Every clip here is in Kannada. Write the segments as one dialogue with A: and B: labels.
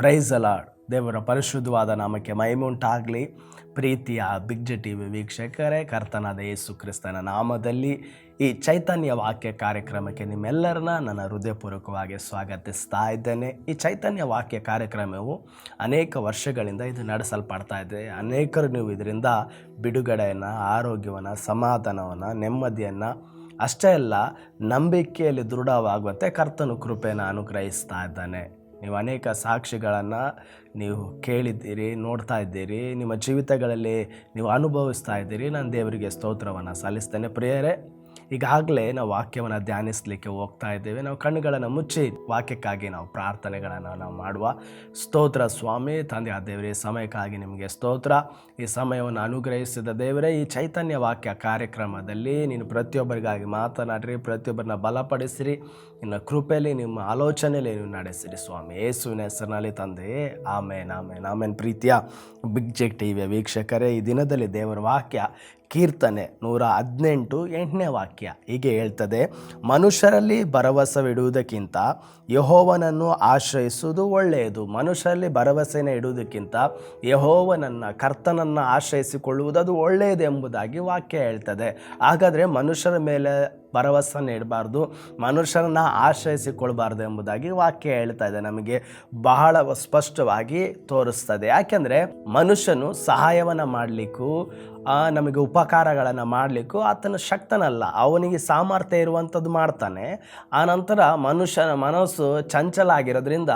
A: ಪ್ರೈಸ್ ಅಲಾಡ್. ದೇವರ ಪರಿಶುದ್ಧವಾದ ನಾಮಕ್ಕೆ ಮಹಿಮೆ ಉಂಟಾಗಲಿ. ಪ್ರೀತಿಯ ಬಿಗ್ ಜೆ ಟಿ ವಿ ವೀಕ್ಷಕರೇ, ಕರ್ತನಾದ ಯೇಸು ಕ್ರಿಸ್ತನ ನಾಮದಲ್ಲಿ ಈ ಚೈತನ್ಯ ವಾಕ್ಯ ಕಾರ್ಯಕ್ರಮಕ್ಕೆ ನಿಮ್ಮೆಲ್ಲರನ್ನ ನನ್ನ ಹೃದಯಪೂರ್ವಕವಾಗಿ ಸ್ವಾಗತಿಸ್ತಾ ಇದ್ದೇನೆ. ಈ ಚೈತನ್ಯ ವಾಕ್ಯ ಕಾರ್ಯಕ್ರಮವು ಅನೇಕ ವರ್ಷಗಳಿಂದ ಇದು ನಡೆಸಲ್ಪಡ್ತಾ ಇದೆ. ಅನೇಕರು ನೀವು ಇದರಿಂದ ಬಿಡುಗಡೆಯನ್ನು, ಆರೋಗ್ಯವನ್ನು, ಸಮಾಧಾನವನ್ನು, ನೆಮ್ಮದಿಯನ್ನು, ಅಷ್ಟೇ ಅಲ್ಲ ನಂಬಿಕೆಯಲ್ಲಿ ದೃಢವಾಗುವಂತೆ ಕರ್ತನು ಕೃಪೆಯನ್ನು ಅನುಗ್ರಹಿಸ್ತಾ ಇದ್ದಾನೆ. ನೀವು ಅನೇಕ ಸಾಕ್ಷಿಗಳನ್ನು ನೀವು ಕೇಳಿದ್ದೀರಿ, ನೋಡ್ತಾ ಇದ್ದೀರಿ, ನಿಮ್ಮ ಜೀವಿತಗಳಲ್ಲಿ ನೀವು ಅನುಭವಿಸ್ತಾ ಇದ್ದೀರಿ. ನಾನು ದೇವರಿಗೆ ಸ್ತೋತ್ರವನ್ನು ಸಲ್ಲಿಸ್ತೇನೆ. ಪ್ರಿಯರೇ, ಈಗಾಗಲೇ ನಾವು ವಾಕ್ಯವನ್ನು ಧ್ಯಾನಿಸಲಿಕ್ಕೆ ಹೋಗ್ತಾ ಇದ್ದೇವೆ. ನಾವು ಕಣ್ಣುಗಳನ್ನು ಮುಚ್ಚಿ ವಾಕ್ಯಕ್ಕಾಗಿ ನಾವು ಪ್ರಾರ್ಥನೆಗಳನ್ನು ನಾವು ಮಾಡುವ. ಸ್ತೋತ್ರ ಸ್ವಾಮಿ, ತಂದೆ ಆ ದೇವರೇ, ಸಮಯಕ್ಕಾಗಿ ನಿಮಗೆ ಸ್ತೋತ್ರ. ಈ ಸಮಯವನ್ನು ಅನುಗ್ರಹಿಸಿದ ದೇವರೇ, ಈ ಚೈತನ್ಯ ವಾಕ್ಯ ಕಾರ್ಯಕ್ರಮದಲ್ಲಿ ನೀನು ಪ್ರತಿಯೊಬ್ಬರಿಗಾಗಿ ಮಾತನಾಡಿರಿ, ಪ್ರತಿಯೊಬ್ಬರನ್ನ ಬಲಪಡಿಸಿರಿ, ನಿನ್ನ ಕೃಪೆಯಲ್ಲಿ ನಿಮ್ಮ ಆಲೋಚನೆಯಲ್ಲಿ ನೀವು ನಡೆಸಿರಿ ಸ್ವಾಮಿ. ಯೇಸುವಿನ ಹೆಸರಿನಲ್ಲಿ ತಂದೆಯೇ, ಆಮೇನ್ ಆಮೇನ್ ಆಮೇನ್. ಪ್ರೀತಿಯ ಬಿಗ್ ಜೆ ಟಿ ವಿಯ ವೀಕ್ಷಕರೇ, ಈ ದಿನದಲ್ಲಿ ದೇವರ ವಾಕ್ಯ ಕೀರ್ತನೆ 118 8ನೇ ವಾಕ್ಯ ಹೀಗೆ ಹೇಳ್ತದೆ: ಮನುಷ್ಯರಲ್ಲಿ ಭರವಸವಿಡುವುದಕ್ಕಿಂತ ಯೆಹೋವನನ್ನು ಆಶ್ರಯಿಸುವುದು ಒಳ್ಳೆಯದು. ಮನುಷ್ಯರಲ್ಲಿ ಭರವಸೆಯನ್ನು ಇಡುವುದಕ್ಕಿಂತ ಯೆಹೋವನನ್ನು, ಕರ್ತನನ್ನು ಆಶ್ರಯಿಸಿಕೊಳ್ಳುವುದು ಅದು ಒಳ್ಳೆಯದು ಎಂಬುದಾಗಿ ವಾಕ್ಯ ಹೇಳ್ತದೆ. ಹಾಗಾದರೆ ಮನುಷ್ಯರ ಮೇಲೆ ಭರವಸೆಯನ್ನು ಇಡಬಾರ್ದು, ಮನುಷ್ಯರನ್ನ ಆಶ್ರಯಿಸಿಕೊಳ್ಬಾರ್ದು ಎಂಬುದಾಗಿ ವಾಕ್ಯ ಹೇಳ್ತಾ ಇದೆ. ನಮಗೆ ಬಹಳ ಸ್ಪಷ್ಟವಾಗಿ ತೋರಿಸ್ತದೆ. ಯಾಕೆಂದರೆ ಮನುಷ್ಯನು ಸಹಾಯವನ್ನು ಮಾಡಲಿಕ್ಕೂ ನಮಗೆ ಉಪಕಾರಗಳನ್ನು ಮಾಡಲಿಕ್ಕೂ ಆತನ ಶಕ್ತನಲ್ಲ. ಅವನಿಗೆ ಸಾಮರ್ಥ್ಯ ಇರುವಂಥದ್ದು ಮಾಡ್ತಾನೆ. ಆನಂತರ ಮನುಷ್ಯನ ಮನಸ್ಸು ಚಂಚಲ ಆಗಿರೋದ್ರಿಂದ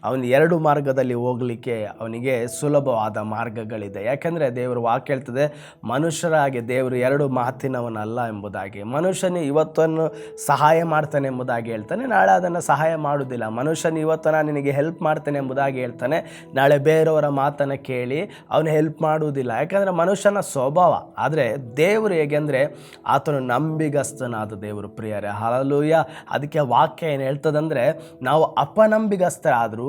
A: ಅವನು ಎರಡು ಮಾರ್ಗದಲ್ಲಿ ಹೋಗಲಿಕ್ಕೆ ಅವನಿಗೆ ಸುಲಭವಾದ ಮಾರ್ಗಗಳಿದೆ. ಯಾಕೆಂದರೆ ದೇವರು ವಾಕ್ಯ ಹೇಳ್ತದೆ, ಮನುಷ್ಯರ ಹಾಗೆ ದೇವರು ಎರಡು ಮಾತಿನವನಲ್ಲ ಎಂಬುದಾಗಿ. ಮನುಷ್ಯನು ಇವತ್ತನ್ನು ಸಹಾಯ ಮಾಡ್ತಾನೆ ಎಂಬುದಾಗಿ ಹೇಳ್ತಾನೆ, ನಾಳೆ ಅದನ್ನು ಸಹಾಯ ಮಾಡುವುದಿಲ್ಲ. ಮನುಷ್ಯನು ಇವತ್ತು ನಾನು ನಿನಗೆ ಹೆಲ್ಪ್ ಮಾಡ್ತೇನೆ ಎಂಬುದಾಗಿ ಹೇಳ್ತಾನೆ, ನಾಳೆ ಬೇರೆಯವರ ಮಾತನ್ನು ಕೇಳಿ ಅವನು ಹೆಲ್ಪ್ ಮಾಡುವುದಿಲ್ಲ. ಯಾಕಂದರೆ ಮನುಷ್ಯನ ಸ್ವಭಾವ. ಆದರೆ ದೇವರು ಹೇಗೆಂದರೆ ಆತನು ನಂಬಿಗಸ್ತನಾದ ದೇವರು. ಪ್ರಿಯರೇ, ಹಲ್ಲೆಲೂಯಾ. ಅದಕ್ಕೆ ವಾಕ್ಯ ಏನು ಹೇಳ್ತದಂದರೆ, ನಾವು ಅಪನಂಬಿಗಸ್ತರಾದರೂ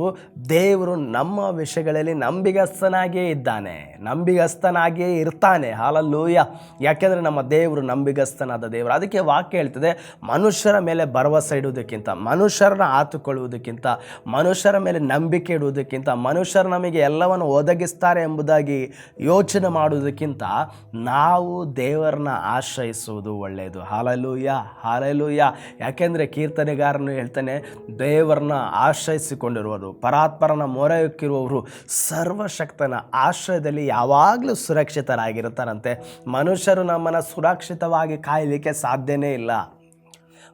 A: ದೇವರು ನಮ್ಮ ವಿಷಯಗಳಲ್ಲಿ ನಂಬಿಗಸ್ತನಾಗಿಯೇ ಇದ್ದಾನೆ, ನಂಬಿಗಸ್ತನಾಗಿಯೇ ಇರ್ತಾನೆ. ಹಲ್ಲೆಲೂಯಾ. ಯಾಕೆಂದರೆ ನಮ್ಮ ದೇವರು ನಂಬಿಗಸ್ತನಾದ ದೇವರು. ಅದಕ್ಕೆ ವಾಕ್ಯ ಹೇಳ್ತದೆ, ಮನುಷ್ಯರ ಮೇಲೆ ಭರವಸೆ ಇಡುವುದಕ್ಕಿಂತ, ಮನುಷ್ಯರನ್ನ ಆತುಕೊಳ್ಳುವುದಕ್ಕಿಂತ, ಮನುಷ್ಯರ ಮೇಲೆ ನಂಬಿಕೆ ಇಡುವುದಕ್ಕಿಂತ, ಮನುಷ್ಯರು ನಮಗೆ ಎಲ್ಲವನ್ನು ಒದಗಿಸ್ತಾರೆ ಎಂಬುದಾಗಿ ಯೋಚನೆ ಮಾಡುವುದಕ್ಕಿಂತ ನಾವು ದೇವರನ್ನ ಆಶ್ರಯಿಸುವುದು ಒಳ್ಳೆಯದು. Hallelujah, hallelujah. ಯಾಕೆಂದರೆ ಕೀರ್ತನೆಗಾರನು ಹೇಳ್ತಾನೆ, ದೇವರನ್ನ ಆಶ್ರಯಿಸಿಕೊಂಡಿರುವರು, ಪರಾತ್ಪರನ ಮೊರೆಯುಕ್ಕಿರುವವರು ಸರ್ವಶಕ್ತನ ಆಶ್ರಯದಲ್ಲಿ ಯಾವಾಗಲೂ ಸುರಕ್ಷಿತರಾಗಿರ್ತಾರಂತೆ. ಮನುಷ್ಯರು ನಮ್ಮನ್ನು ಸುರಕ್ಷಿತವಾಗಿ ಕಾಯಲಿಕ್ಕೆ ಸಾಧ್ಯನೇ ಇಲ್ಲ.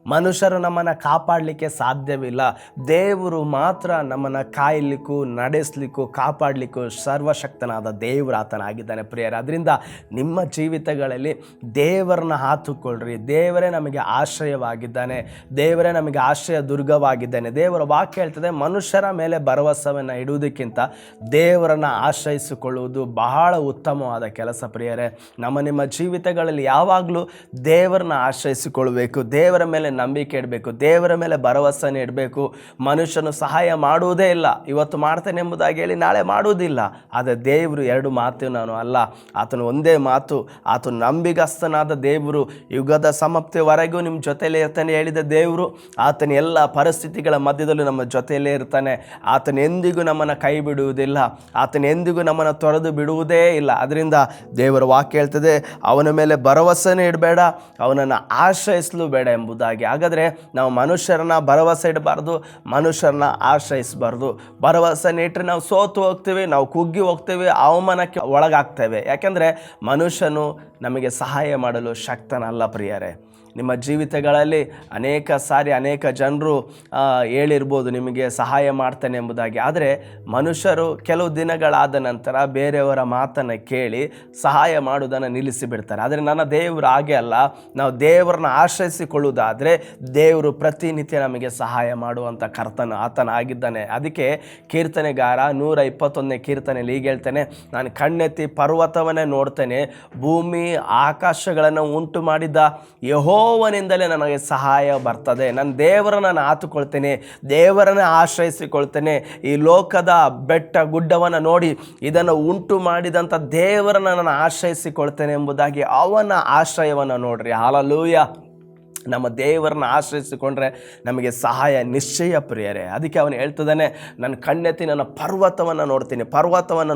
A: ಮನುಷ್ಯರು ನಮ್ಮನ್ನು ಕಾಪಾಡಲಿಕ್ಕೆ ಸಾಧ್ಯವಿಲ್ಲ. ದೇವರು ಮಾತ್ರ ನಮ್ಮನ್ನು ಕಾಯಲಿಕ್ಕೂ, ನಡೆಸಲಿಕ್ಕೂ, ಕಾಪಾಡಲಿಕ್ಕೂ ಸರ್ವಶಕ್ತನಾದ ದೇವರು ಆತನಾಗಿದ್ದಾನೆ. ಪ್ರಿಯರೇ, ಅದರಿಂದ ನಿಮ್ಮ ಜೀವಿತಗಳಲ್ಲಿ ದೇವರನ್ನ ಹಾತುಕೊಳ್ಳ್ರಿ. ದೇವರೇ ನಮಗೆ ಆಶ್ರಯವಾಗಿದ್ದಾನೆ, ದೇವರೇ ನಮಗೆ ಆಶ್ರಯ ದುರ್ಗವಾಗಿದ್ದಾನೆ. ದೇವರ ವಾಕ್ಯ ಹೇಳ್ತದೆ, ಮನುಷ್ಯರ ಮೇಲೆ ಭರವಸೆಯನ್ನು ಇಡುವುದಕ್ಕಿಂತ ದೇವರನ್ನು ಆಶ್ರಯಿಸಿಕೊಳ್ಳುವುದು ಬಹಳ ಉತ್ತಮವಾದ ಕೆಲಸ. ಪ್ರಿಯರೇ, ನಿಮ್ಮ ಜೀವಿತಗಳಲ್ಲಿ ಯಾವಾಗಲೂ ದೇವರನ್ನ ಆಶ್ರಯಿಸಿಕೊಳ್ಳಬೇಕು, ದೇವರ ಮೇಲೆ ನಂಬಿಕೆ ಇಡಬೇಕು, ದೇವರ ಮೇಲೆ ಭರವಸೆಯನ್ನು ಇಡಬೇಕು. ಮನುಷ್ಯನು ಸಹಾಯ ಮಾಡುವುದೇ ಇಲ್ಲ, ಇವತ್ತು ಮಾಡ್ತೇನೆ ಎಂಬುದಾಗಿ ಹೇಳಿ ನಾಳೆ ಮಾಡುವುದಿಲ್ಲ. ಆದರೆ ದೇವರು ಎರಡು ಮಾತು ನಾನು ಅಲ್ಲ, ಆತನು ಒಂದೇ ಮಾತು. ಆತನು ನಂಬಿಗಸ್ತನಾದ ದೇವರು, ಯುಗದ ಸಮಾಪ್ತಿಯವರೆಗೂ ನಿಮ್ಮ ಜೊತೆಯಲ್ಲೇ ಇರ್ತಾನೆ ಹೇಳಿದ ದೇವರು. ಆತನ ಎಲ್ಲ ಪರಿಸ್ಥಿತಿಗಳ ಮಧ್ಯದಲ್ಲೂ ನಮ್ಮ ಜೊತೆಯಲ್ಲೇ ಇರ್ತಾನೆ. ಆತನ ಎಂದಿಗೂ ನಮ್ಮನ್ನು ಕೈ ಬಿಡುವುದಿಲ್ಲ, ಆತನ ಎಂದಿಗೂ ನಮ್ಮನ್ನು ತೊರೆದು ಬಿಡುವುದೇ ಇಲ್ಲ. ಅದರಿಂದ ದೇವರ ವಾಕ್ಯ ಹೇಳ್ತದೆ, ಅವನ ಮೇಲೆ ಭರವಸೆನೇ ಇಡಬೇಡ, ಅವನನ್ನು ಆಶ್ರಯಿಸಲು ಬೇಡ ಎಂಬುದಾಗಿ. ಹಾಗಾದರೆ ನಾವು ಮನುಷ್ಯರನ್ನ ಭರವಸೆ ಇಡಬಾರ್ದು, ಮನುಷ್ಯರನ್ನ ಆಶ್ರಯಿಸಬಾರ್ದು. ಭರವಸೆನ ಇಟ್ಟರೆ ನಾವು ಸೋತು ಹೋಗ್ತೀವಿ, ನಾವು ಕುಗ್ಗಿ ಹೋಗ್ತೀವಿ, ಅವಮಾನಕ್ಕೆ ಒಳಗಾಗ್ತೇವೆ. ಯಾಕೆಂದರೆ ಮನುಷ್ಯನು ನಮಗೆ ಸಹಾಯ ಮಾಡಲು ಶಕ್ತನಲ್ಲ. ಪ್ರಿಯರೇ, ನಿಮ್ಮ ಜೀವಿತಗಳಲ್ಲಿ ಅನೇಕ ಸಾರಿ ಅನೇಕ ಜನರು ಹೇಳಿರ್ಬೋದು ನಿಮಗೆ ಸಹಾಯ ಮಾಡ್ತಾನೆ ಎಂಬುದಾಗಿ. ಆದರೆ ಮನುಷ್ಯರು ಕೆಲವು ದಿನಗಳಾದ ನಂತರ ಬೇರೆಯವರ ಮಾತನ್ನು ಕೇಳಿ ಸಹಾಯ ಮಾಡುವುದನ್ನು ನಿಲ್ಲಿಸಿಬಿಡ್ತಾರೆ. ಆದರೆ ನನ್ನ ದೇವರು ಹಾಗೆ ಅಲ್ಲ. ನಾವು ದೇವರನ್ನ ಆಶ್ರಯಿಸಿಕೊಳ್ಳುವುದಾದರೆ ದೇವರು ಪ್ರತಿನಿತ್ಯ ನಮಗೆ ಸಹಾಯ ಮಾಡುವಂಥ ಕರ್ತನ ಆತನಾಗಿದ್ದಾನೆ. ಅದಕ್ಕೆ ಕೀರ್ತನೆಗಾರ 121ನೇ ಕೀರ್ತನೆಯಲ್ಲಿ ಹೀಗೆ ಹೇಳ್ತಾನೆ, ನಾನು ಕಣ್ಣೆತ್ತಿ ಪರ್ವತವನ್ನೇ ನೋಡ್ತೇನೆ, ಭೂಮಿ ಆಕಾಶಗಳನ್ನು ಉಂಟು ಮಾಡಿದ ಯೆಹೋವನಿಂದಲೇ ನನಗೆ ಸಹಾಯ ಬರ್ತದೆ. ನಾನು ದೇವರನ್ನು ನಾನು ಆತುಕೊಳ್ತೇನೆ, ದೇವರನ್ನು ಆಶ್ರಯಿಸಿಕೊಳ್ತೇನೆ. ಈ ಲೋಕದ ಬೆಟ್ಟ ಗುಡ್ಡವನ್ನು ನೋಡಿ ಇದನ್ನು ಉಂಟು ಮಾಡಿದಂಥ ದೇವರನ್ನು ನಾನು ಆಶ್ರಯಿಸಿಕೊಳ್ತೇನೆ ಎಂಬುದಾಗಿ ಅವನ ಆಶ್ರಯವನ್ನು ನೋಡ್ರಿ. ಹಲ್ಲೆಲೂಯಾ. ನಮ್ಮ ದೇವರನ್ನ ಆಶ್ರಯಿಸಿಕೊಂಡ್ರೆ ನಮಗೆ ಸಹಾಯ ನಿಶ್ಚಯ ಪ್ರಿಯರೇ. ಅದಕ್ಕೆ ಅವನು ಹೇಳ್ತಿದ್ದಾನೆ, ನನ್ನ ಕಣ್ಣೆತ್ತಿ ನನ್ನ ಪರ್ವತವನ್ನು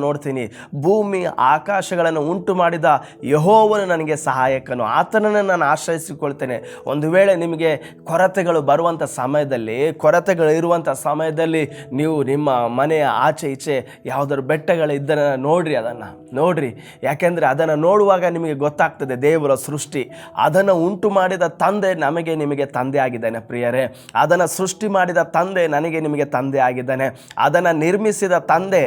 A: ನೋಡ್ತೀನಿ, ಭೂಮಿ ಆಕಾಶಗಳನ್ನು ಉಂಟು ಮಾಡಿದ ಯೆಹೋವನು ನನಗೆ ಸಹಾಯಕನು, ಆತನನ್ನು ನಾನು ಆಶ್ರಯಿಸಿಕೊಳ್ತೇನೆ. ಒಂದು ವೇಳೆ ನಿಮಗೆ ಕೊರತೆಗಳು ಬರುವಂಥ ಸಮಯದಲ್ಲಿ, ಕೊರತೆಗಳು ಇರುವಂಥ ಸಮಯದಲ್ಲಿ ನೀವು ನಿಮ್ಮ ಮನೆಯ ಆಚೆ ಈಚೆ ಯಾವುದಾದ್ರು ಬೆಟ್ಟಗಳಿದ್ದನ್ನು ನೋಡ್ರಿ. ಯಾಕೆಂದರೆ ಅದನ್ನು ನೋಡುವಾಗ ನಿಮಗೆ ಗೊತ್ತಾಗ್ತದೆ ದೇವರ ಸೃಷ್ಟಿ. ಅದನ್ನು ಉಂಟು ಮಾಡಿದ ತಂದೆ ನಿಮಗೆ ತಂದೆ ಆಗಿದ್ದಾನೆ ಪ್ರಿಯರೇ. ಅದನ್ನು ಸೃಷ್ಟಿ ಮಾಡಿದ ತಂದೆ ನನಗೆ ನಿಮಗೆ ತಂದೆ ಆಗಿದ್ದಾನೆ. ಅದನ್ನು ನಿರ್ಮಿಸಿದ ತಂದೆ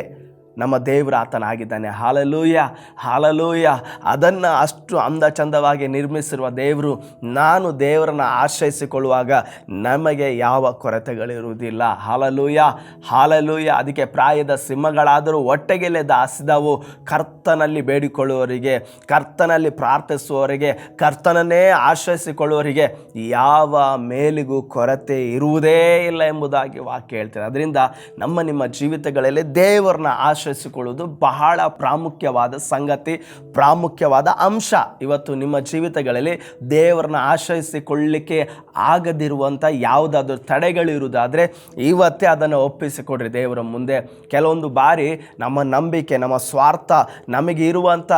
A: ನಮ್ಮ ದೇವರು ಆತನಾಗಿದ್ದಾನೆ. ಹಾಲೆಲೂಯ. ಅದನ್ನು ಅಷ್ಟು ಅಂದ ಚಂದವಾಗಿ ನಿರ್ಮಿಸಿರುವ ದೇವರು, ನಾನು ದೇವರನ್ನು ಆಶ್ರಯಿಸಿಕೊಳ್ಳುವಾಗ ನಮಗೆ ಯಾವ ಕೊರತೆಗಳಿರುವುದಿಲ್ಲ. ಹಾಲೆಲೂಯ. ಅದಕ್ಕೆ ಪ್ರಾಯದ ಸಿಂಹಗಳಾದರೂ ಹೊಟ್ಟೆಗೆಲೆ ದಾಸಿದವು. ಕರ್ತನಲ್ಲಿ ಬೇಡಿಕೊಳ್ಳುವವರಿಗೆ, ಕರ್ತನಲ್ಲಿ ಪ್ರಾರ್ಥಿಸುವವರಿಗೆ, ಕರ್ತನನ್ನೇ ಆಶ್ರಯಿಸಿಕೊಳ್ಳುವವರಿಗೆ ಯಾವ ಮೇಲಿಗೂ ಕೊರತೆ ಇರುವುದೇ ಇಲ್ಲ ಎಂಬುದಾಗಿ ವಾಕ್ಯ ಹೇಳ್ತೇನೆ. ಅದರಿಂದ ನಿಮ್ಮ ಜೀವಿತಗಳಲ್ಲಿ ದೇವರನ್ನ ಆಶ್ರಯಿಸಿಕೊಳ್ಳುವುದು ಬಹಳ ಪ್ರಾಮುಖ್ಯವಾದ ಸಂಗತಿ, ಪ್ರಾಮುಖ್ಯವಾದ ಅಂಶ. ಇವತ್ತು ನಿಮ್ಮ ಜೀವಿತಗಳಲ್ಲಿ ದೇವರನ್ನ ಆಶ್ರಯಿಸಿಕೊಳ್ಳಲಿಕ್ಕೆ ಆಗದಿರುವಂಥ ಯಾವುದಾದ್ರೂ ತಡೆಗಳಿರುವುದಾದರೆ ಇವತ್ತೇ ಅದನ್ನು ಒಪ್ಪಿಸಿಕೊಡ್ರಿ ದೇವರ ಮುಂದೆ. ಕೆಲವೊಂದು ಬಾರಿ ನಮ್ಮ ನಂಬಿಕೆ, ನಮ್ಮ ಸ್ವಾರ್ಥ, ನಮಗೆ ಇರುವಂಥ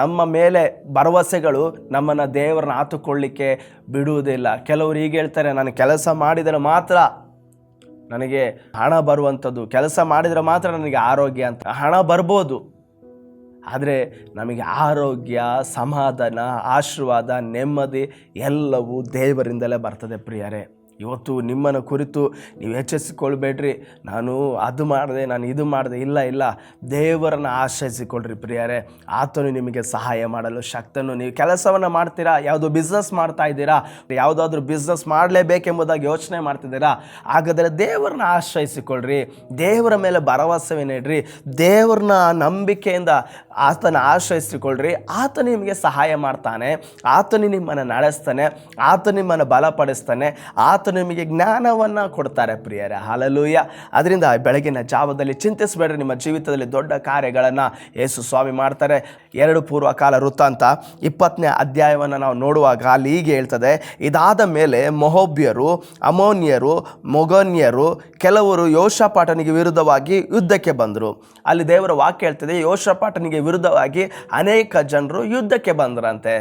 A: ನಮ್ಮ ಮೇಲೆ ಭರವಸೆಗಳು ನಮ್ಮನ್ನು ದೇವರನ್ನ ಆತುಕೊಳ್ಳಿಕ್ಕೆ ಬಿಡುವುದಿಲ್ಲ. ಕೆಲವರು ಹೀಗೆ ಹೇಳ್ತಾರೆ, ನಾನು ಕೆಲಸ ಮಾಡಿದರೆ ಮಾತ್ರ ನನಗೆ ಹಣ ಬರುವಂಥದ್ದು, ಕೆಲಸ ಮಾಡಿದರೆ ಮಾತ್ರ ನನಗೆ ಆರೋಗ್ಯ ಅಂತ. ಹಣ ಬರ್ಬೋದು, ಆದರೆ ನಮಗೆ ಆರೋಗ್ಯ, ಸಮಾಧಾನ, ಆಶೀರ್ವಾದ, ನೆಮ್ಮದಿ ಎಲ್ಲವೂ ದೇವರಿಂದಲೇ ಬರ್ತದೆ ಪ್ರಿಯರೇ. ಇವತ್ತು ನಿಮ್ಮನ್ನು ಕುರಿತು ನೀವು ಎಚ್ಚರಿಸಿಕೊಳ್ಬೇಡ್ರಿ, ನಾನು ಅದು ಮಾಡಿದೆ, ನಾನು ಇದು ಮಾಡಿದೆ. ಇಲ್ಲ, ದೇವರನ್ನು ಆಶ್ರಯಿಸಿಕೊಳ್ಳ್ರಿ ಪ್ರಿಯರೇ. ಆತನು ನಿಮಗೆ ಸಹಾಯ ಮಾಡಲು ಶಕ್ತನು. ನೀವು ಕೆಲಸವನ್ನು ಮಾಡ್ತೀರಾ, ಯಾವುದೋ ಬಿಸ್ನೆಸ್ ಮಾಡ್ತಾ ಇದ್ದೀರಾ, ಯಾವುದಾದ್ರೂ ಬಿಸ್ನೆಸ್ ಮಾಡಲೇಬೇಕೆಂಬುದಾಗಿ ಯೋಚನೆ ಮಾಡ್ತಿದ್ದೀರಾ, ಹಾಗಾದರೆ ದೇವರನ್ನ ಆಶ್ರಯಿಸಿಕೊಳ್ಳ್ರಿ, ದೇವರ ಮೇಲೆ ಭರವಸೆ ನೀಡ್ರಿ, ದೇವರನ್ನ ನಂಬಿಕೆಯಿಂದ ಆತನ ಆಶ್ರಯಿಸಿಕೊಳ್ಳ್ರಿ. ಆತ ನಿಮಗೆ ಸಹಾಯ ಮಾಡ್ತಾನೆ, ಆತನು ನಿಮ್ಮನ್ನು ನಡೆಸ್ತಾನೆ, ಆತ ನಿಮ್ಮನ್ನು ಬಲಪಡಿಸ್ತಾನೆ, ಆತ ನಿಮಗೆ ಜ್ಞಾನವನ್ನು ಕೊಡ್ತಾರೆ ಪ್ರಿಯರೇ. ಹಾಲೆಲೂಯ. ಅದರಿಂದ ಬೆಳಗಿನ ಜಾವದಲ್ಲಿ ಚಿಂತಿಸಬೇಡ್ರಿ, ನಿಮ್ಮ ಜೀವಿತದಲ್ಲಿ ದೊಡ್ಡ ಕಾರ್ಯಗಳನ್ನು ಯೇಸು ಸ್ವಾಮಿ ಮಾಡ್ತಾರೆ. 2 ಪೂರ್ವಕಾಲ ವೃತ್ತಾಂತ 20ನೇ ಅಧ್ಯಾಯವನ್ನು ನಾವು ನೋಡುವಾಗ ಅಲ್ಲಿ ಹೀಗೆ ಹೇಳ್ತದೆ, ಇದಾದ ಮೇಲೆ ಮೊಹೋಬ್ಯರು, ಅಮೋನಿಯರು, ಮೊಗೋನ್ಯರು ಕೆಲವರು ಯೋಷಾಪಾಟನಿಗೆ ವಿರುದ್ಧವಾಗಿ ಯುದ್ಧಕ್ಕೆ ಬಂದರು. ಅಲ್ಲಿ ದೇವರ ವಾಕ್ಯ ಹೇಳ್ತದೆ, ಯೋಷಾಪಾಟನಿಗೆ ವಿರುದ್ಧವಾಗಿ ಅನೇಕ ಜನರು ಯುದ್ಧಕ್ಕೆ ಬಂದ್ರಂತೆ.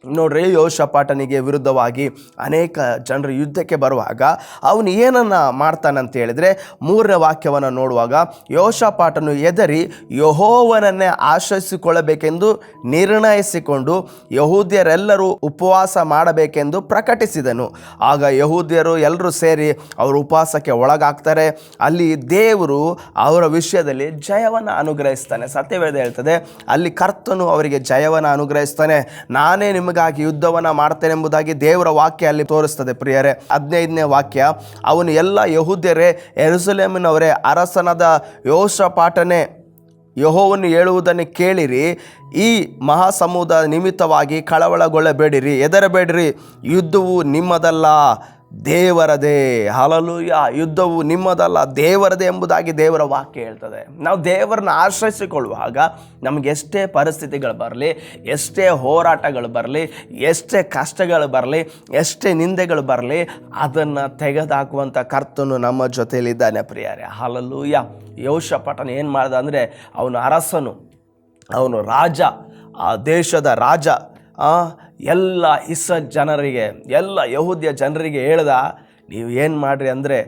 A: ನೋಡ್ರಿ, ಯೋಷಾಪಾಟನಿಗೆ ವಿರುದ್ಧವಾಗಿ ಅನೇಕ ಜನರು ಯುದ್ಧಕ್ಕೆ ಬರುವಾಗ ಅವನು ಏನನ್ನು ಮಾಡ್ತಾನಂತ ಹೇಳಿದರೆ, 3ನೇ ವಾಕ್ಯವನ್ನು ನೋಡುವಾಗ, ಯೋಷಾಪಾಟನು ಎದರಿ ಯೆಹೋವನನ್ನೇ ಆಶ್ರಯಿಸಿಕೊಳ್ಳಬೇಕೆಂದು ನಿರ್ಣಯಿಸಿಕೊಂಡು ಯಹೂದ್ಯರೆಲ್ಲರೂ ಉಪವಾಸ ಮಾಡಬೇಕೆಂದು ಪ್ರಕಟಿಸಿದನು. ಆಗ ಯಹೂದ್ಯರು ಎಲ್ಲರೂ ಸೇರಿ ಅವರು ಉಪವಾಸಕ್ಕೆ ಒಳಗಾಗ್ತಾರೆ. ಅಲ್ಲಿ ದೇವರು ಅವರ ವಿಷಯದಲ್ಲಿ ಜಯವನ್ನು ಅನುಗ್ರಹಿಸ್ತಾನೆ. ಸತ್ಯವೇದ ಹೇಳ್ತದೆ, ಅಲ್ಲಿ ಕರ್ತನು ಅವರಿಗೆ ಜಯವನ್ನು ಅನುಗ್ರಹಿಸ್ತಾನೆ. ನಾನೇ ನಿಮಗೆ ಯುದ್ಧವನ್ನು ಮಾಡ್ತೇನೆ ಎಂಬುದಾಗಿ ದೇವರ ವಾಕ್ಯ ಅಲ್ಲಿ ತೋರಿಸ್ತದೆ ಪ್ರಿಯರೇ. 15ನೇ ವಾಕ್ಯ, ಅವನು ಎಲ್ಲ ಯಹೂದ್ಯರೇ, ಯೆರೂಸಲೇಮಿನವರೇ, ಅರಸನಾದ ಯೋಷಾಪಾಟನೇ, ಯೆಹೋವನು ಹೇಳುವುದನ್ನು ಕೇಳಿರಿ, ಈ ಮಹಾಸಮೂಹದ ನಿಮಿತ್ತವಾಗಿ ಕಳವಳಗೊಳ್ಳಬೇಡಿರಿ, ಹೆದರಬೇಡಿರಿ, ಯುದ್ಧವು ನಿಮ್ಮದಲ್ಲ ದೇವರದೇ. ಹಾಲೆಲೂಯ. ಯುದ್ಧವು ನಿಮ್ಮದಲ್ಲ ದೇವರದೇ ಎಂಬುದಾಗಿ ದೇವರ ವಾಕ್ಯ ಹೇಳ್ತದೆ. ನಾವು ದೇವರನ್ನ ಆಶ್ರಯಿಸಿಕೊಳ್ಳುವಾಗ ನಮಗೆ ಎಷ್ಟೇ ಪರಿಸ್ಥಿತಿಗಳು ಬರಲಿ, ಎಷ್ಟೇ ಹೋರಾಟಗಳು ಬರಲಿ, ಎಷ್ಟೇ ಕಷ್ಟಗಳು ಬರಲಿ, ಎಷ್ಟೇ ನಿಂದೆಗಳು ಬರಲಿ, ಅದನ್ನು ತೆಗೆದುಹಾಕುವಂಥ ಕರ್ತನು ನಮ್ಮ ಜೊತೆಯಲ್ಲಿದ್ದಾನೆ ಪ್ರಿಯರೇ. ಹಾಲೆಲೂಯ. ಯೋಷಾಪಾಟನ ಏನು ಮಾಡ್ದ ಅಂದರೆ, ಅವನು ಅರಸನು, ಅವನು ರಾಜ, ಆ ದೇಶದ ರಾಜ. ಎಲ್ಲ ಇಸ್ರಾಯೇಲ್ ಜನರಿಗೆ, ಎಲ್ಲ ಯಹೂದ್ಯ ಜನರಿಗೆ ಹೇಳ್ದ, ನೀವು ಏನು ಮಾಡಿರಿ ಅಂದರೆ,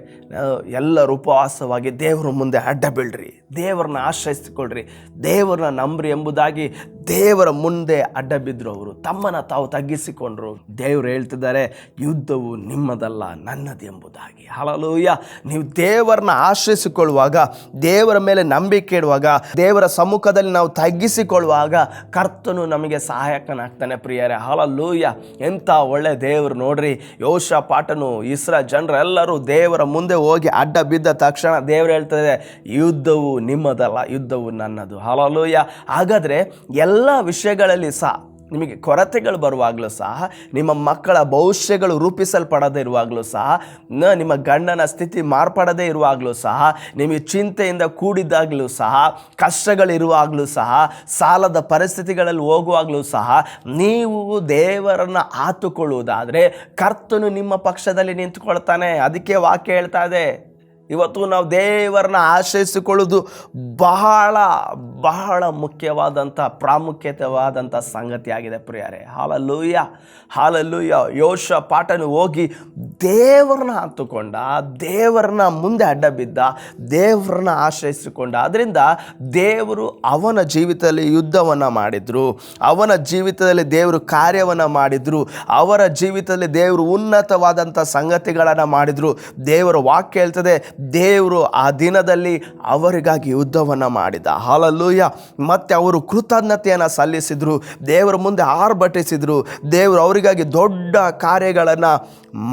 A: ಎಲ್ಲರೂ ಉಪವಾಸವಾಗಿ ದೇವರ ಮುಂದೆ ಅಡ್ಡ ಬೀಳ್ರಿ, ದೇವರನ್ನ ಆಶ್ರಯಿಸಿಕೊಳ್ಳ್ರಿ, ದೇವರನ್ನ ನಂಬ್ರಿ ಎಂಬುದಾಗಿ ದೇವರ ಮುಂದೆ ಅಡ್ಡ ಬಿದ್ದರು. ಅವರು ತಮ್ಮನ್ನು ತಾವು ತಗ್ಗಿಸಿಕೊಂಡ್ರು. ದೇವರು ಹೇಳ್ತಿದ್ದಾರೆ, ಯುದ್ಧವು ನಿಮ್ಮದಲ್ಲ ನನ್ನದು ಎಂಬುದಾಗಿ. ಹಲ್ಲೆಲೂಯಾ. ನೀವು ದೇವರನ್ನ ಆಶ್ರಯಿಸಿಕೊಳ್ಳುವಾಗ, ದೇವರ ಮೇಲೆ ನಂಬಿಕೆ ಇಡುವಾಗ, ದೇವರ ಸಮ್ಮುಖದಲ್ಲಿ ನಾವು ತಗ್ಗಿಸಿಕೊಳ್ಳುವಾಗ ಕರ್ತನು ನಮಗೆ ಸಹಾಯಕನಾಗ್ತಾನೆ ಪ್ರಿಯರೇ. ಹಲ್ಲೆಲೂಯಾ. ಎಂಥ ಒಳ್ಳೆ ದೇವರು ನೋಡ್ರಿ. ಯೋಷಾಪಾಟನು, ಇಸ್ರಾಯೇಲ್ ಜನರೆಲ್ಲರೂ ದೇವರ ಮುಂದೆ ಹೋಗಿ ಅಡ್ಡ ಬಿದ್ದ ತಕ್ಷಣ ದೇವರು ಹೇಳ್ತದೆ, ಯುದ್ಧವು ನಿಮ್ಮದಲ್ಲ, ಯುದ್ಧವು ನನ್ನದು. ಹಲ್ಲೆಲೂಯಾ. ಹಾಗಾದರೆ ಎಲ್ಲ ವಿಷಯಗಳಲ್ಲಿ ಸಹ ನಿಮಗೆ ಕೊರತೆಗಳು ಬರುವಾಗಲೂ ಸಹ, ನಿಮ್ಮ ಮಕ್ಕಳ ಭವಿಷ್ಯಗಳು ರೂಪಿಸಲ್ಪಡದೇ ಇರುವಾಗಲೂ ಸಹ, ನಿಮ್ಮ ಗಂಡನ ಸ್ಥಿತಿ ಮಾರ್ಪಡದೇ ಇರುವಾಗಲೂ ಸಹ, ನಿಮಗೆ ಚಿಂತೆಯಿಂದ ಕೂಡಿದ್ದಾಗಲೂ ಸಹ, ಕಷ್ಟಗಳಿರುವಾಗಲೂ ಸಹ, ಸಾಲದ ಪರಿಸ್ಥಿತಿಗಳಲ್ಲಿ ಹೋಗುವಾಗಲೂ ಸಹ ನೀವು ದೇವರನ್ನು ಆತುಕೊಳ್ಳುವುದಾದರೆ ಕರ್ತನು ನಿಮ್ಮ ಪಕ್ಷದಲ್ಲಿ ನಿಂತುಕೊಳ್ತಾನೆ. ಅದಕ್ಕೆ ವಾಕ್ಯ ಹೇಳ್ತಾ ಇದೆ, ಇವತ್ತು ನಾವು ದೇವರನ್ನ ಆಶ್ರಯಿಸಿಕೊಳ್ಳೋದು ಬಹಳ ಬಹಳ ಮುಖ್ಯವಾದಂಥ ಪ್ರಾಮುಖ್ಯತೆವಾದಂಥ ಸಂಗತಿಯಾಗಿದೆ ಪ್ರಿಯರೇ. Hallelujah, hallelujah. ಯೋಷಾಫಾಟನು ಹೋಗಿ ದೇವರನ್ನ ಹತ್ತುಕೊಂಡ, ದೇವರನ್ನ ಮುಂದೆ ಅಡ್ಡ ಬಿದ್ದ, ದೇವರನ್ನ ಆಶ್ರಯಿಸಿಕೊಂಡ. ಅದರಿಂದ ದೇವರು ಅವನ ಜೀವಿತದಲ್ಲಿ ಯುದ್ಧವನ್ನು ಮಾಡಿದರು, ಅವನ ಜೀವಿತದಲ್ಲಿ ದೇವರು ಕಾರ್ಯವನ್ನು ಮಾಡಿದರು, ಅವರ ಜೀವಿತದಲ್ಲಿ ದೇವರು ಉನ್ನತವಾದಂಥ ಸಂಗತಿಗಳನ್ನು ಮಾಡಿದರು. ದೇವರ ವಾಕ್ಯ ಹೇಳ್ತದೆ, ದೇವರು ಆ ದಿನದಲ್ಲಿ ಅವರಿಗಾಗಿ ಯುದ್ಧವನ್ನು ಮಾಡಿದ. ಹಾಲೆಲೂಯ. ಮತ್ತು ಅವರು ಕೃತಜ್ಞತೆಯನ್ನು ಸಲ್ಲಿಸಿದರು, ದೇವರ ಮುಂದೆ ಆರ್ಭಟಿಸಿದರು, ದೇವರು ಅವರಿಗಾಗಿ ದೊಡ್ಡ ಕಾರ್ಯಗಳನ್ನು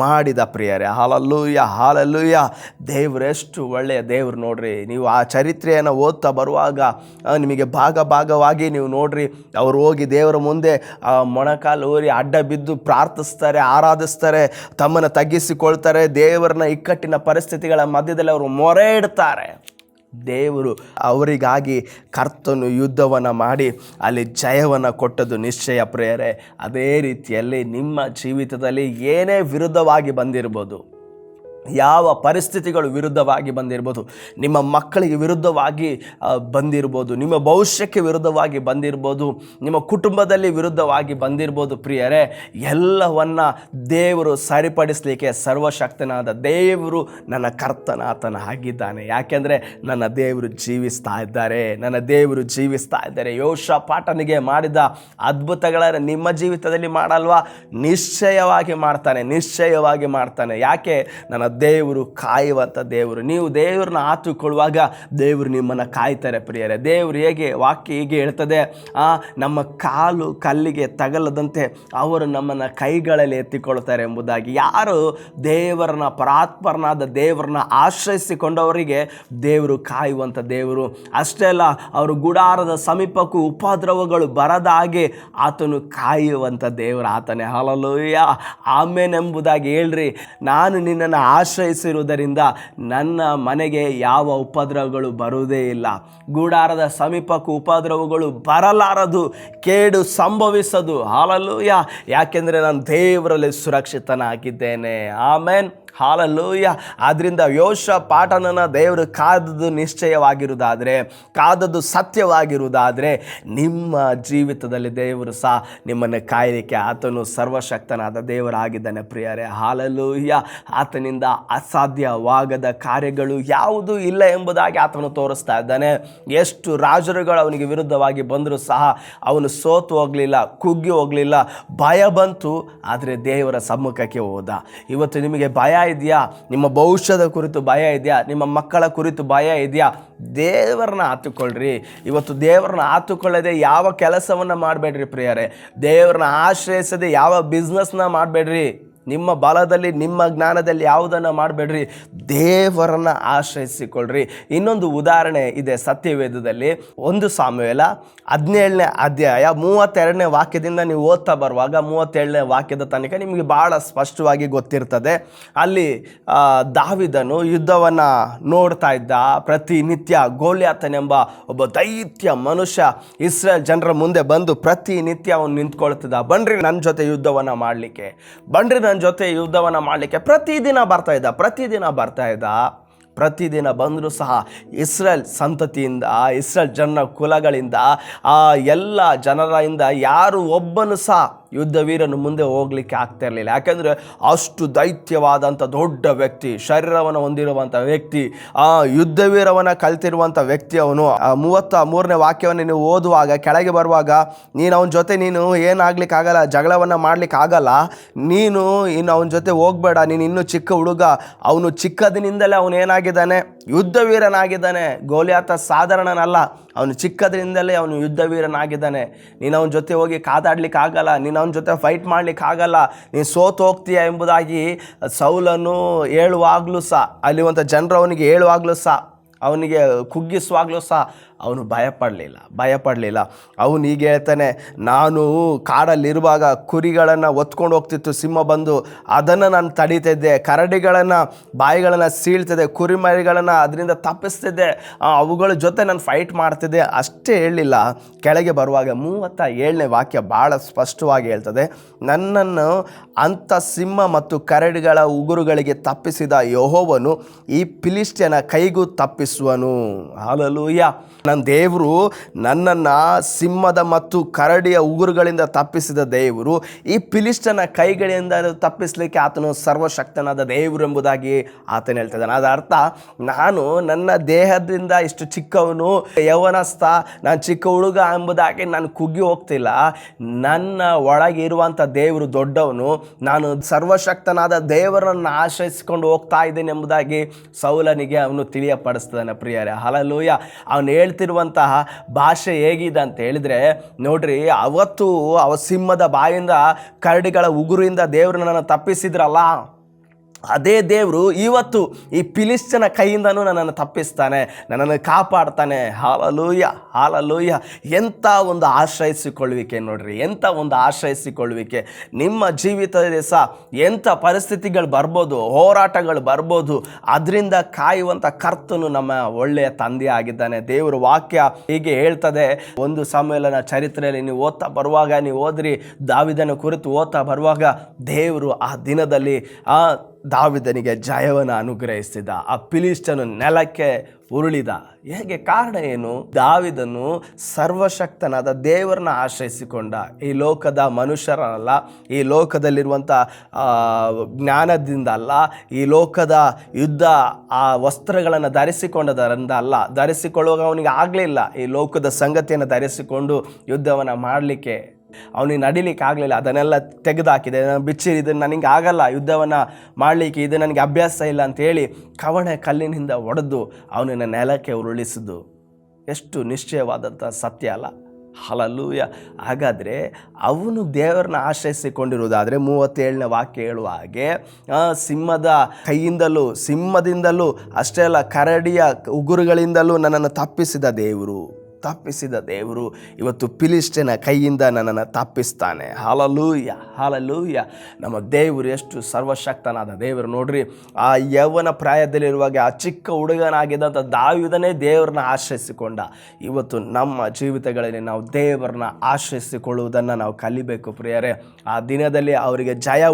A: ಮಾಡಿದ ಪ್ರಿಯರೇ. Hallelujah, hallelujah. ದೇವರೆಷ್ಟು ಒಳ್ಳೆಯ ದೇವರು ನೋಡ್ರಿ. ನೀವು ಆ ಚರಿತ್ರೆಯನ್ನು ಓದ್ತಾ ಬರುವಾಗ ನಿಮಗೆ ಭಾಗವಾಗಿ ನೀವು ನೋಡ್ರಿ, ಅವರು ಹೋಗಿ ದೇವರ ಮುಂದೆ ಮೊಣಕಾಲು ಊರಿ ಅಡ್ಡ ಬಿದ್ದು ಪ್ರಾರ್ಥಿಸ್ತಾರೆ, ಆರಾಧಿಸ್ತಾರೆ, ತಮ್ಮನ್ನು ತಗ್ಗಿಸಿಕೊಳ್ತಾರೆ. ದೇವರನ್ನ ಇಕ್ಕಟ್ಟಿನ ಪರಿಸ್ಥಿತಿಗಳ ಮಧ್ಯದಲ್ಲಿ ಅವರು ಮೊರೆ ಇಡ್ತಾರೆ. ದೇವರು ಅವರಿಗಾಗಿ ಕರ್ತನು ಯುದ್ಧವನ್ನು ಮಾಡಿ ಅಲ್ಲಿ ಜಯವನ್ನು ಕೊಟ್ಟದ್ದು ನಿಶ್ಚಯ ಪ್ರಿಯರೇ. ಅದೇ ರೀತಿಯಲ್ಲಿ ನಿಮ್ಮ ಜೀವಿತದಲ್ಲಿ ಏನೇ ವಿರುದ್ಧವಾಗಿ ಬಂದಿರ್ಬೋದು, ಯಾವ ಪರಿಸ್ಥಿತಿಗಳು ವಿರುದ್ಧವಾಗಿ ಬಂದಿರ್ಬೋದು, ನಿಮ್ಮ ಮಕ್ಕಳಿಗೆ ವಿರುದ್ಧವಾಗಿ ಬಂದಿರ್ಬೋದು, ನಿಮ್ಮ ಭವಿಷ್ಯಕ್ಕೆ ವಿರುದ್ಧವಾಗಿ ಬಂದಿರ್ಬೋದು, ನಿಮ್ಮ ಕುಟುಂಬದಲ್ಲಿ ವಿರುದ್ಧವಾಗಿ ಬಂದಿರ್ಬೋದು ಪ್ರಿಯರೇ, ಎಲ್ಲವನ್ನ ದೇವರು ಸರಿಪಡಿಸಲಿಕ್ಕೆ ಸರ್ವಶಕ್ತನಾದ ದೇವರು ನನ್ನ ಕರ್ತನಾತನ ಆಗಿದ್ದಾನೆ. ಯಾಕೆಂದರೆ ನನ್ನ ದೇವರು ಜೀವಿಸ್ತಾ ಇದ್ದಾರೆ, ನನ್ನ ದೇವರು ಜೀವಿಸ್ತಾ ಇದ್ದಾರೆ. ಯೋಷಾಫಾಟನಿಗೆ ಮಾಡಿದ ಅದ್ಭುತಗಳನ್ನು ನಿಮ್ಮ ಜೀವಿತದಲ್ಲಿ ಮಾಡಲ್ವಾ? ನಿಶ್ಚಯವಾಗಿ ಮಾಡ್ತಾನೆ, ನಿಶ್ಚಯವಾಗಿ ಮಾಡ್ತಾನೆ. ಯಾಕೆ? ನನ್ನ ದೇವರು ಕಾಯುವಂಥ ದೇವರು. ನೀವು ದೇವರನ್ನ ಆತುಕೊಳ್ಳುವಾಗ ದೇವರು ನಿಮ್ಮನ್ನು ಕಾಯ್ತಾರೆ ಪ್ರಿಯರೇ. ದೇವರು ಹೇಗೆ, ವಾಕ್ಯ ಹೀಗೆ ಹೇಳ್ತದೆ, ನಮ್ಮ ಕಾಲು ಕಲ್ಲಿಗೆ ತಗಲದಂತೆ ಅವರು ನಮ್ಮನ್ನು ಕೈಗಳಲ್ಲಿ ಎತ್ತಿಕೊಳ್ತಾರೆ ಎಂಬುದಾಗಿ. ಯಾರು ದೇವರನ್ನ, ಪರಾತ್ಪರನಾದ ದೇವರನ್ನ ಆಶ್ರಯಿಸಿಕೊಂಡವರಿಗೆ ದೇವರು ಕಾಯುವಂಥ ದೇವರು. ಅಷ್ಟೇ ಅಲ್ಲ, ಅವರು ಗುಡಾರದ ಸಮೀಪಕ್ಕೂ ಉಪದ್ರವಗಳು ಬರದ ಹಾಗೆ ಆತನು ಕಾಯುವಂಥ ದೇವರು ಆತನೇ. ಹಲ್ಲೆಲೂಯಾ, ಆಮೆನ್ ಎಂಬುದಾಗಿ ಹೇಳ್ರಿ. ನಾನು ನಿನ್ನನ್ನು ಆಶ್ರಯಿಸಿರುವುದರಿಂದ ನನ್ನ ಮನೆಗೆ ಯಾವ ಉಪದ್ರವಗಳು ಬರುವುದೇ ಇಲ್ಲ. ಗೂಡಾರದ ಸಮೀಪಕ್ಕೂ ಉಪದ್ರವಗಳು ಬರಲಾರದು, ಕೇಡು ಸಂಭವಿಸದು. ಹಲ್ಲೆಲೂಯಾ, ಯಾಕೆಂದರೆ ನಾನು ದೇವರಲ್ಲಿ ಸುರಕ್ಷಿತನಾಗಿದ್ದೇನೆ. Amen, hallelujah. ಆದ್ದರಿಂದ ಯೋಷಾಫಾಟನನ್ನು ದೇವರು ಕಾದದ್ದು ನಿಶ್ಚಯವಾಗಿರುವುದಾದರೆ, ಕಾದದ್ದು ಸತ್ಯವಾಗಿರುವುದಾದರೆ, ನಿಮ್ಮ ಜೀವಿತದಲ್ಲಿ ದೇವರು ಸಹ ನಿಮ್ಮನ್ನು ಕಾಯಲಿಕ್ಕೆ ಆತನು ಸರ್ವಶಕ್ತನಾದ ದೇವರಾಗಿದ್ದಾನೆ ಪ್ರಿಯರೇ. ಹಾಲೆಲೂಯ. ಆತನಿಂದ ಅಸಾಧ್ಯವಾಗದ ಕಾರ್ಯಗಳು ಯಾವುದೂ ಇಲ್ಲ ಎಂಬುದಾಗಿ ಆತನು ತೋರಿಸ್ತಾ ಇದ್ದಾನೆ. ಎಷ್ಟು ರಾಜರುಗಳು ಅವನಿಗೆ ವಿರುದ್ಧವಾಗಿ ಬಂದರೂ ಸಹ ಅವನು ಸೋತು ಹೋಗಲಿಲ್ಲ, ಕುಗ್ಗಿ ಹೋಗಲಿಲ್ಲ. ಭಯ ಬಂತು, ಆದರೆ ದೇವರ ಸಮ್ಮುಖಕ್ಕೆ ಹೋದ. ಇವತ್ತು ನಿಮಗೆ ಭಯ ಇದೆಯಾ? ನಿಮ್ಮ ಭವಿಷ್ಯದ ಕುರಿತು ಭಯ ಇದೆಯಾ? ನಿಮ್ಮ ಮಕ್ಕಳ ಕುರಿತು ಭಯ ಇದೆಯಾ? ದೇವರನ್ನ ಆತುಕೊಳ್ಳ್ರಿ. ಇವತ್ತು ದೇವರನ್ನ ಆತುಕೊಳ್ಳದೆ ಯಾವ ಕೆಲಸವನ್ನು ಮಾಡಬೇಡ್ರಿ ಪ್ರಿಯರೇ. ದೇವರನ್ನ ಆಶ್ರಯಿಸದೆ ಯಾವ ಬಿಸ್ನೆಸ್ನ ಮಾಡಬೇಡ್ರಿ. ನಿಮ್ಮ ಬಲದಲ್ಲಿ, ನಿಮ್ಮ ಜ್ಞಾನದಲ್ಲಿ ಯಾವುದನ್ನು ಮಾಡಬೇಡ್ರಿ. ದೇವರನ್ನು ಆಶ್ರಯಿಸಿಕೊಳ್ಳ್ರಿ. ಇನ್ನೊಂದು ಉದಾಹರಣೆ ಇದೆ ಸತ್ಯವೇದದಲ್ಲಿ. 1 ಸಾಮುವೇಲ 17ನೇ ಅಧ್ಯಾಯ 32ನೇ ವಾಕ್ಯದಿಂದ ನೀವು ಓದ್ತಾ ಬರುವಾಗ 37ನೇ ವಾಕ್ಯದ ತನಕ ನಿಮಗೆ ಭಾಳ ಸ್ಪಷ್ಟವಾಗಿ ಗೊತ್ತಿರ್ತದೆ. ಅಲ್ಲಿ ದಾವೀದನು ಯುದ್ಧವನ್ನು ನೋಡ್ತಾ ಇದ್ದ. ಪ್ರತಿನಿತ್ಯ ಗೋಲ್ಯಾತನೆಂಬ ಒಬ್ಬ ದೈತ್ಯ ಮನುಷ್ಯ ಇಸ್ರೇಲ್ ಜನರ ಮುಂದೆ ಬಂದು ಪ್ರತಿನಿತ್ಯ ಅವನು ನಿಂತ್ಕೊಳ್ತಿದ್ದ. ಬನ್ರಿ ನನ್ನ ಜೊತೆ ಯುದ್ಧವನ್ನು ಮಾಡಲಿಕ್ಕೆ, ಬನ್ರಿ ನನ್ನ ಜೊತೆ ಯುದ್ಧವನ್ನು ಮಾಡಲಿಕ್ಕೆ ಪ್ರತಿದಿನ ಬರ್ತಾ ಇದ್ದ. ಪ್ರತಿದಿನ ಬಂದರೂ ಸಹ ಇಸ್ರೇಲ್ ಸಂತತಿಯಿಂದ, ಇಸ್ರೇಲ್ ಜನರ ಕುಲಗಳಿಂದ, ಆ ಎಲ್ಲ ಜನರಿಂದ ಯಾರು ಒಬ್ಬನು ಸಹ ಯುದ್ಧ ವೀರನು ಮುಂದೆ ಹೋಗಲಿಕ್ಕೆ ಆಗ್ತಾ ಇರಲಿಲ್ಲ. ಯಾಕೆಂದರೆ ಅಷ್ಟು ದೈತ್ಯವಾದಂಥ ದೊಡ್ಡ ವ್ಯಕ್ತಿ, ಶರೀರವನ್ನು ಹೊಂದಿರುವಂಥ ವ್ಯಕ್ತಿ, ಆ ಯುದ್ಧ ವೀರವನ್ನು ಕಲ್ತಿರುವಂಥ ವ್ಯಕ್ತಿ ಅವನು. 33ನೇ ವಾಕ್ಯವನ್ನು ನೀವು ಓದುವಾಗ ಕೆಳಗೆ ಬರುವಾಗ, ನೀನು ಅವನ ಜೊತೆ ನೀನು ಏನಾಗ್ಲಿಕ್ಕಾಗಲ್ಲ, ಜಗಳವನ್ನು ಮಾಡ್ಲಿಕ್ಕಾಗಲ್ಲ, ನೀನು ಇನ್ನು ಅವನ ಜೊತೆ ಹೋಗಬೇಡ, ನೀನು ಇನ್ನೂ ಚಿಕ್ಕ ಹುಡುಗ. ಅವನು ಚಿಕ್ಕದಿನಿಂದಲೇ ಅವನು ಏನಾಗಿದ್ದಾನೆ, ಯುದ್ಧ ವೀರನಾಗಿದ್ದಾನೆ. ಗೋಲಿಯಾತ ಸಾಧಾರಣನಲ್ಲ, ಅವನು ಚಿಕ್ಕದ್ರಿಂದಲೇ ಅವನು ಯುದ್ಧ ವೀರನಾಗಿದ್ದಾನೆ. ನೀನು ಅವನ ಜೊತೆ ಹೋಗಿ ಕಾದಾಡ್ಲಿಕ್ಕಾಗಲ್ಲ, ನೀನು ಅವನ ಜೊತೆ ಫೈಟ್ ಮಾಡಲಿಕ್ಕಾಗಲ್ಲ, ನೀನು ಸೋತು ಹೋಗ್ತೀಯ ಎಂಬುದಾಗಿ ಸೌಲನು ಹೇಳುವಾಗಲೂ ಸಹ, ಅಲ್ಲಿ ಒಂದು ಜನರು ಅವನಿಗೆ ಹೇಳುವಾಗಲೂ ಸಹ, ಅವನಿಗೆ ಕುಗ್ಗಿಸುವಾಗಲೂ ಸಹ ಅವನು ಭಯಪಡಲಿಲ್ಲ. ಅವನು ಈಗ ಹೇಳ್ತಾನೆ, ನಾನು ಕಾಡಲ್ಲಿರುವಾಗ ಕುರಿಗಳನ್ನು ಹೊತ್ಕೊಂಡು ಹೋಗ್ತಿತ್ತು ಸಿಂಹ ಬಂದು, ಅದನ್ನು ನಾನು ತಡೀತಿದ್ದೆ, ಕರಡಿಗಳನ್ನು ಬಾಯಿಗಳನ್ನು ಸೀಳ್ತಿದ್ದೆ, ಕುರಿಮರಿಗಳನ್ನು ಅದರಿಂದ ತಪ್ಪಿಸ್ತಿದ್ದೆ, ಅವುಗಳ ಜೊತೆ ನಾನು ಫೈಟ್ ಮಾಡ್ತಿದ್ದೆ. ಅಷ್ಟೇ ಹೇಳಲಿಲ್ಲ, ಕೆಳಗೆ ಬರುವಾಗ 37ನೇ ವಾಕ್ಯ ಭಾಳ ಸ್ಪಷ್ಟವಾಗಿ ಹೇಳ್ತದೆ, ನನ್ನನ್ನು ಅಂಥ ಸಿಂಹ ಮತ್ತು ಕರಡಿಗಳ ಉಗುರುಗಳಿಗೆ ತಪ್ಪಿಸಿದ ಯೆಹೋವನು ಈ ಫಿಲಿಷ್ಟಿಯನ ಕೈಗೂ ತಪ್ಪಿಸುವನು. ಹಲ್ಲೆಲೂಯಾ. ನನ್ನ ದೇವರು ನನ್ನನ್ನು ಸಿಂಹದ ಮತ್ತು ಕರಡಿಯ ಉಗುರುಗಳಿಂದ ತಪ್ಪಿಸಿದ ದೇವರು ಈ ಫಿಲಿಷ್ಟಿಯನ ಕೈಗಳಿಂದ ತಪ್ಪಿಸಲಿಕ್ಕೆ ಆತನು ಸರ್ವಶಕ್ತನಾದ ದೇವರು ಎಂಬುದಾಗಿ ಆತನು ಹೇಳ್ತಿದ್ದಾನೆ. ಅದರ ಅರ್ಥ, ನಾನು ನನ್ನ ದೇಹದಿಂದ ಇಷ್ಟು ಚಿಕ್ಕವನು, ಯೌವನಸ್ಥ, ನಾನು ಚಿಕ್ಕ ಹುಡುಗ ಎಂಬುದಾಗಿ ನಾನು ಕುಗ್ಗಿ ಹೋಗ್ತಿಲ್ಲ. ನನ್ನ ಒಳಗೆ ಇರುವಂಥ ದೇವರು ದೊಡ್ಡವನು, ನಾನು ಸರ್ವಶಕ್ತನಾದ ದೇವರನ್ನು ಆಶ್ರಯಿಸಿಕೊಂಡು ಹೋಗ್ತಾ ಇದ್ದೇನೆ ಎಂಬುದಾಗಿ ಸೌಲನಿಗೆ ಅವನು ತಿಳಿಯಪಡಿಸ್ತಾನೆ. ಪ್ರಿಯರೇ, ಹಲ್ಲೆಲೂಯಾ. ಅವನು ಹೇಳ್ತಿರುವಂತಹ ಭಾಷೆ ಹೇಗಿದೆ ಅಂತ ಹೇಳಿದರೆ ನೋಡ್ರಿ, ಅವತ್ತು ಸಿಂಹದ ಬಾಯಿಂದ ಕರಡಿಗಳ ಉಗುರಿಂದ ದೇವರನ್ನು ತಪ್ಪಿಸಿದ್ರಲ್ಲ, ಅದೇ ದೇವರು ಇವತ್ತು ಈ ಫಿಲಿಷ್ಟಿಯನ ಕೈಯಿಂದನೂ ನನ್ನನ್ನು ತಪ್ಪಿಸ್ತಾನೆ, ನನ್ನನ್ನು ಕಾಪಾಡ್ತಾನೆ. ಹಲ್ಲೆಲೂಯಾ. ಎಂಥ ಒಂದು ಆಶ್ರಯಿಸಿಕೊಳ್ಳುವಿಕೆ ನೋಡ್ರಿ, ಎಂಥ ಒಂದು ಆಶ್ರಯಿಸಿಕೊಳ್ಳುವಿಕೆ. ನಿಮ್ಮ ಜೀವಿತದಲ್ಲಿ ಸಹ ಎಂಥ ಪರಿಸ್ಥಿತಿಗಳು ಬರ್ಬೋದು, ಹೋರಾಟಗಳು ಬರ್ಬೋದು, ಅದರಿಂದ ಕಾಯುವಂಥ ಕರ್ತನು ನಮ್ಮ ಒಳ್ಳೆಯ ತಂದೆ ಆಗಿದ್ದಾನೆ. ದೇವರ ವಾಕ್ಯ ಹೀಗೆ ಹೇಳ್ತದೆ. 1 ಸಮುವೇಲನ ಚರಿತ್ರೆಯಲ್ಲಿ ನೀವು ಓದ್ರಿ, ದಾವೀದನ ಕುರಿತು ಓದ್ತಾ ಬರುವಾಗ ದೇವರು ಆ ದಿನದಲ್ಲಿ ದಾವೀದನಿಗೆ ಜಯವನ್ನು ಅನುಗ್ರಹಿಸಿದ, ಆ ಫಿಲಿಷ್ಟಿಯನು ನೆಲಕ್ಕೆ ಉರುಳಿದ. ಹೇಗೆ? ಕಾರಣ ಏನು? ದಾವೀದನು ಸರ್ವಶಕ್ತನಾದ ದೇವರನ್ನ ಆಶ್ರಯಿಸಿಕೊಂಡ. ಈ ಲೋಕದ ಮನುಷ್ಯರಲ್ಲ, ಈ ಲೋಕದಲ್ಲಿರುವಂಥ ಜ್ಞಾನದಿಂದ ಅಲ್ಲ, ಈ ಲೋಕದ ಯುದ್ಧ ಆ ವಸ್ತ್ರಗಳನ್ನು ಧರಿಸಿಕೊಂಡದರಿಂದ ಅಲ್ಲ. ಧರಿಸಿಕೊಳ್ಳುವಾಗ ಅವನಿಗೆ ಆಗಲಿಲ್ಲ ಈ ಲೋಕದ ಸಂಗತಿಯನ್ನು ಧರಿಸಿಕೊಂಡು ಯುದ್ಧವನ್ನು ಮಾಡಲಿಕ್ಕೆ. ಅವನಿಗೆ ನಡಿಲಿಕ್ಕೆ ಆಗಲಿಲ್ಲ, ಅದನ್ನೆಲ್ಲ ತೆಗೆದುಹಾಕಿದೆ, ಬಿಚ್ಚಿ, ಇದನ್ನು ನನಗೆ ಆಗಲ್ಲ ಯುದ್ಧವನ್ನು ಮಾಡಲಿಕ್ಕೆ, ಇದು ನನಗೆ ಅಭ್ಯಾಸ ಇಲ್ಲ ಅಂತೇಳಿ ಕವಣೆ ಕಲ್ಲಿನಿಂದ ಹೊಡೆದು ಅವನನ್ನು ನೆಲಕ್ಕೆ ಉರುಳಿಸಿದ್ದು ಎಷ್ಟು ನಿಶ್ಚಯವಾದಂಥ ಸತ್ಯ ಅಲ್ಲ? ಹಲ್ಲೆಲೂಯಾ. ಹಾಗಾದರೆ ಅವನು ದೇವರನ್ನ ಆಶ್ರಯಿಸಿಕೊಂಡಿರುವುದಾದರೆ 37ನೇ ವಾಕ್ಯ ಹೇಳುವ ಹಾಗೆ ಸಿಂಹದ ಸಿಂಹದಿಂದಲೂ ಅಷ್ಟೇ ಅಲ್ಲ, ಕರಡಿಯ ಉಗುರುಗಳಿಂದಲೂ ನನ್ನನ್ನು ತಪ್ಪಿಸಿದ ದೇವರು ಇವತ್ತು ಫಿಲಿಷ್ಟಿಯನ ಕೈಯಿಂದ ನನ್ನನ್ನು ತಪ್ಪಿಸ್ತಾನೆ. ಹಲ್ಲೆಲೂಯಾ. ನಮ್ಮ ದೇವರು ಎಷ್ಟು ಸರ್ವಶಕ್ತನಾದ ದೇವರು ನೋಡ್ರಿ. ಆ ಯೌವನ ಪ್ರಾಯದಲ್ಲಿರುವಾಗ ಆ ಚಿಕ್ಕ ಹುಡುಗನಾಗಿದ್ದಂಥ ದಾವೀದನೇ ದೇವರನ್ನ ಆಶ್ರಯಿಸಿಕೊಂಡ. ಇವತ್ತು ನಮ್ಮ ಜೀವಿತಗಳಲ್ಲಿ ನಾವು ದೇವರನ್ನ ಆಶ್ರಯಿಸಿಕೊಳ್ಳುವುದನ್ನು ನಾವು ಕಲಿಬೇಕು ಪ್ರಿಯರೇ. ಆ ದಿನದಲ್ಲಿ ಅವರಿಗೆ ಜಯ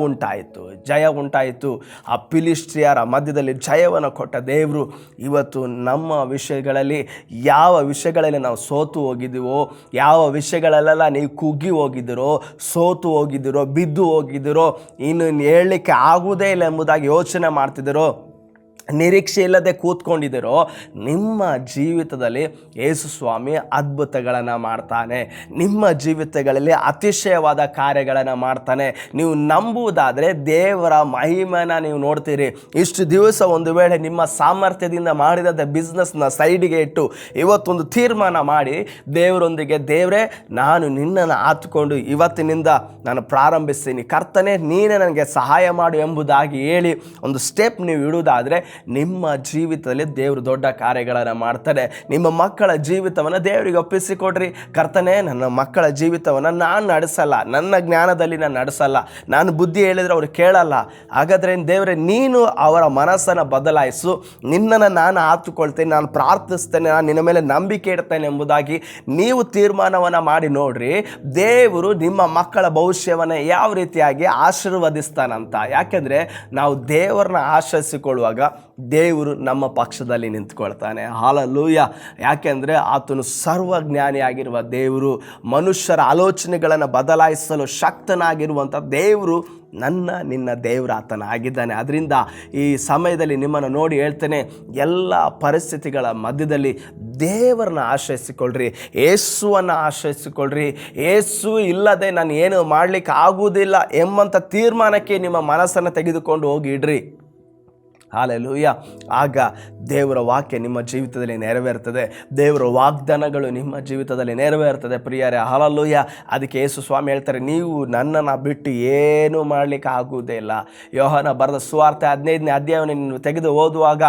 A: ಉಂಟಾಯಿತು. ಆ ಫಿಲಿಷ್ಟಿಯರ ಮಧ್ಯದಲ್ಲಿ ಜಯವನ್ನು ಕೊಟ್ಟ ದೇವರು ಇವತ್ತು ನಮ್ಮ ವಿಷಯಗಳಲ್ಲಿ, ಯಾವ ವಿಷಯಗಳಲ್ಲಿ ನಾವು ಸೋತು ಹೋಗಿದ್ದೀವೋ, ಯಾವ ವಿಷಯಗಳಲ್ಲೆಲ್ಲ ನೀವು ಕುಗ್ಗಿ ಹೋಗಿದ್ದೀರೋ, ಸೋತು ಹೋಗಿದ್ದೀರೋ, ಬಿದ್ದು ಹೋಗಿದ್ದೀರೋ, ಇನ್ನು ಹೇಳಲಿಕ್ಕೆ ಆಗುವುದೇ ಇಲ್ಲ ಎಂಬುದಾಗಿ ಯೋಚನೆ ಮಾಡ್ತಿದ್ದೀರೋ, ನಿರೀಕ್ಷೆ ಇಲ್ಲದೆ ಕೂತ್ಕೊಂಡಿದ್ದೀರೋ, ನಿಮ್ಮ ಜೀವಿತದಲ್ಲಿ ಯೇಸು ಸ್ವಾಮಿ ಅದ್ಭುತಗಳನ್ನು ಮಾಡ್ತಾನೆ. ನಿಮ್ಮ ಜೀವಿತಗಳಲ್ಲಿ ಅತಿಶಯವಾದ ಕಾರ್ಯಗಳನ್ನು ಮಾಡ್ತಾನೆ. ನೀವು ನಂಬುವುದಾದರೆ ದೇವರ ಮಹಿಮೆನ ನೀವು ನೋಡ್ತೀರಿ. ಇಷ್ಟು ದಿವಸ ಒಂದು ವೇಳೆ ನಿಮ್ಮ ಸಾಮರ್ಥ್ಯದಿಂದ ಮಾಡಿದಂಥ ಬಿಸ್ನೆಸ್ನ ಸೈಡಿಗೆ ಇಟ್ಟು ಇವತ್ತೊಂದು ತೀರ್ಮಾನ ಮಾಡಿ ದೇವರೊಂದಿಗೆ, ದೇವರೇ ನಾನು ನಿನ್ನನ್ನು ಆತುಕೊಂಡು ಇವತ್ತಿನಿಂದ ನಾನು ಪ್ರಾರಂಭಿಸ್ತೀನಿ, ಕರ್ತನೇ ನೀನೇ ನನಗೆ ಸಹಾಯ ಮಾಡು ಎಂಬುದಾಗಿ ಹೇಳಿ ಒಂದು ಸ್ಟೆಪ್ ನೀವು ಇಡುವುದಾದರೆ ನಿಮ್ಮ ಜೀವಿತದಲ್ಲಿ ದೇವರು ದೊಡ್ಡ ಕಾರ್ಯಗಳನ್ನು ಮಾಡ್ತಾರೆ. ನಿಮ್ಮ ಮಕ್ಕಳ ಜೀವಿತವನ್ನು ದೇವರಿಗೆ ಒಪ್ಪಿಸಿಕೊಡ್ರಿ. ಕರ್ತನೇ, ನನ್ನ ಮಕ್ಕಳ ಜೀವಿತವನ್ನು ನಾನು ನಡೆಸಲ್ಲ, ನನ್ನ ಜ್ಞಾನದಲ್ಲಿ ನಾನು ನಡೆಸಲ್ಲ, ನಾನು ಬುದ್ಧಿ ಹೇಳಿದರೆ ಅವರು ಕೇಳಲ್ಲ. ಹಾಗಾದರೆ ದೇವರೇ ನೀನು ಅವರ ಮನಸ್ಸನ್ನು ಬದಲಾಯಿಸು, ನಿನ್ನನ್ನು ನಾನು ಆತುಕೊಳ್ತೇನೆ, ನಾನು ಪ್ರಾರ್ಥಿಸ್ತೇನೆ, ನಾನು ನಿನ್ನ ಮೇಲೆ ನಂಬಿಕೆ ಇಡ್ತೇನೆ ಎಂಬುದಾಗಿ ನೀವು ತೀರ್ಮಾನವನ್ನು ಮಾಡಿ ನೋಡ್ರಿ. ದೇವರು ನಿಮ್ಮ ಮಕ್ಕಳ ಭವಿಷ್ಯವನ್ನು ಯಾವ ರೀತಿಯಾಗಿ ಆಶೀರ್ವದಿಸ್ತಾನಂತ. ಯಾಕೆಂದರೆ ನಾವು ದೇವರನ್ನ ಆಶ್ರಯಿಸಿಕೊಳ್ಳುವಾಗ ದೇವರು ನಮ್ಮ ಪಕ್ಷದಲ್ಲಿ ನಿಂತ್ಕೊಳ್ತಾನೆ. ಹಲ್ಲೆಲೂಯಾ. ಯಾಕೆಂದರೆ ಆತನು ಸರ್ವಜ್ಞಾನಿಯಾಗಿರುವ ದೇವರು, ಮನುಷ್ಯರ ಆಲೋಚನೆಗಳನ್ನು ಬದಲಾಯಿಸಲು ಶಕ್ತನಾಗಿರುವಂಥ ದೇವರು ನಿನ್ನ ದೇವರು ಆತನಾಗಿದ್ದಾನೆ. ಅದರಿಂದ ಈ ಸಮಯದಲ್ಲಿ ನಿಮ್ಮನ್ನು ನೋಡಿ ಹೇಳ್ತೇನೆ, ಎಲ್ಲ ಪರಿಸ್ಥಿತಿಗಳ ಮಧ್ಯದಲ್ಲಿ ದೇವರನ್ನ ಆಶ್ರಯಿಸಿಕೊಳ್ಳ್ರಿ, ಯೇಸುವನ್ನು ಆಶ್ರಯಿಸಿಕೊಳ್ಳ್ರಿ. ಯೇಸು ಇಲ್ಲದೆ ನಾನು ಏನು ಮಾಡಲಿಕ್ಕೆ ಆಗುವುದಿಲ್ಲ ಎಂಬಂಥ ತೀರ್ಮಾನಕ್ಕೆ ನಿಮ್ಮ ಮನಸ್ಸನ್ನು ತೆಗೆದುಕೊಂಡು ಹೋಗಿ ಇಡ್ರಿ. ಹಾಲೆಲೂಯ. ಆಗ ದೇವರ ವಾಕ್ಯ ನಿಮ್ಮ ಜೀವಿತದಲ್ಲಿ ನೆರವೇರ್ತದೆ, ದೇವರ ವಾಗ್ದಾನಗಳು ನಿಮ್ಮ ಜೀವಿತದಲ್ಲಿ ನೆರವೇರ್ತದೆ ಪ್ರಿಯರೇ. ಹಾಲೆಲೂಯ. ಅದಕ್ಕೆ ಯೇಸು ಸ್ವಾಮಿ ಹೇಳ್ತಾರೆ, ನೀವು ನನ್ನನ್ನು ಬಿಟ್ಟು ಏನೂ ಮಾಡಲಿಕ್ಕೆ ಆಗುವುದೇ ಇಲ್ಲ. ಯೋಹಾನ ಬರೆದ ಸುವಾರ್ತೆ 15ನೇ ಅಧ್ಯಾಯವನ್ನು ನೀವು ತೆಗೆದು ಓದುವಾಗ,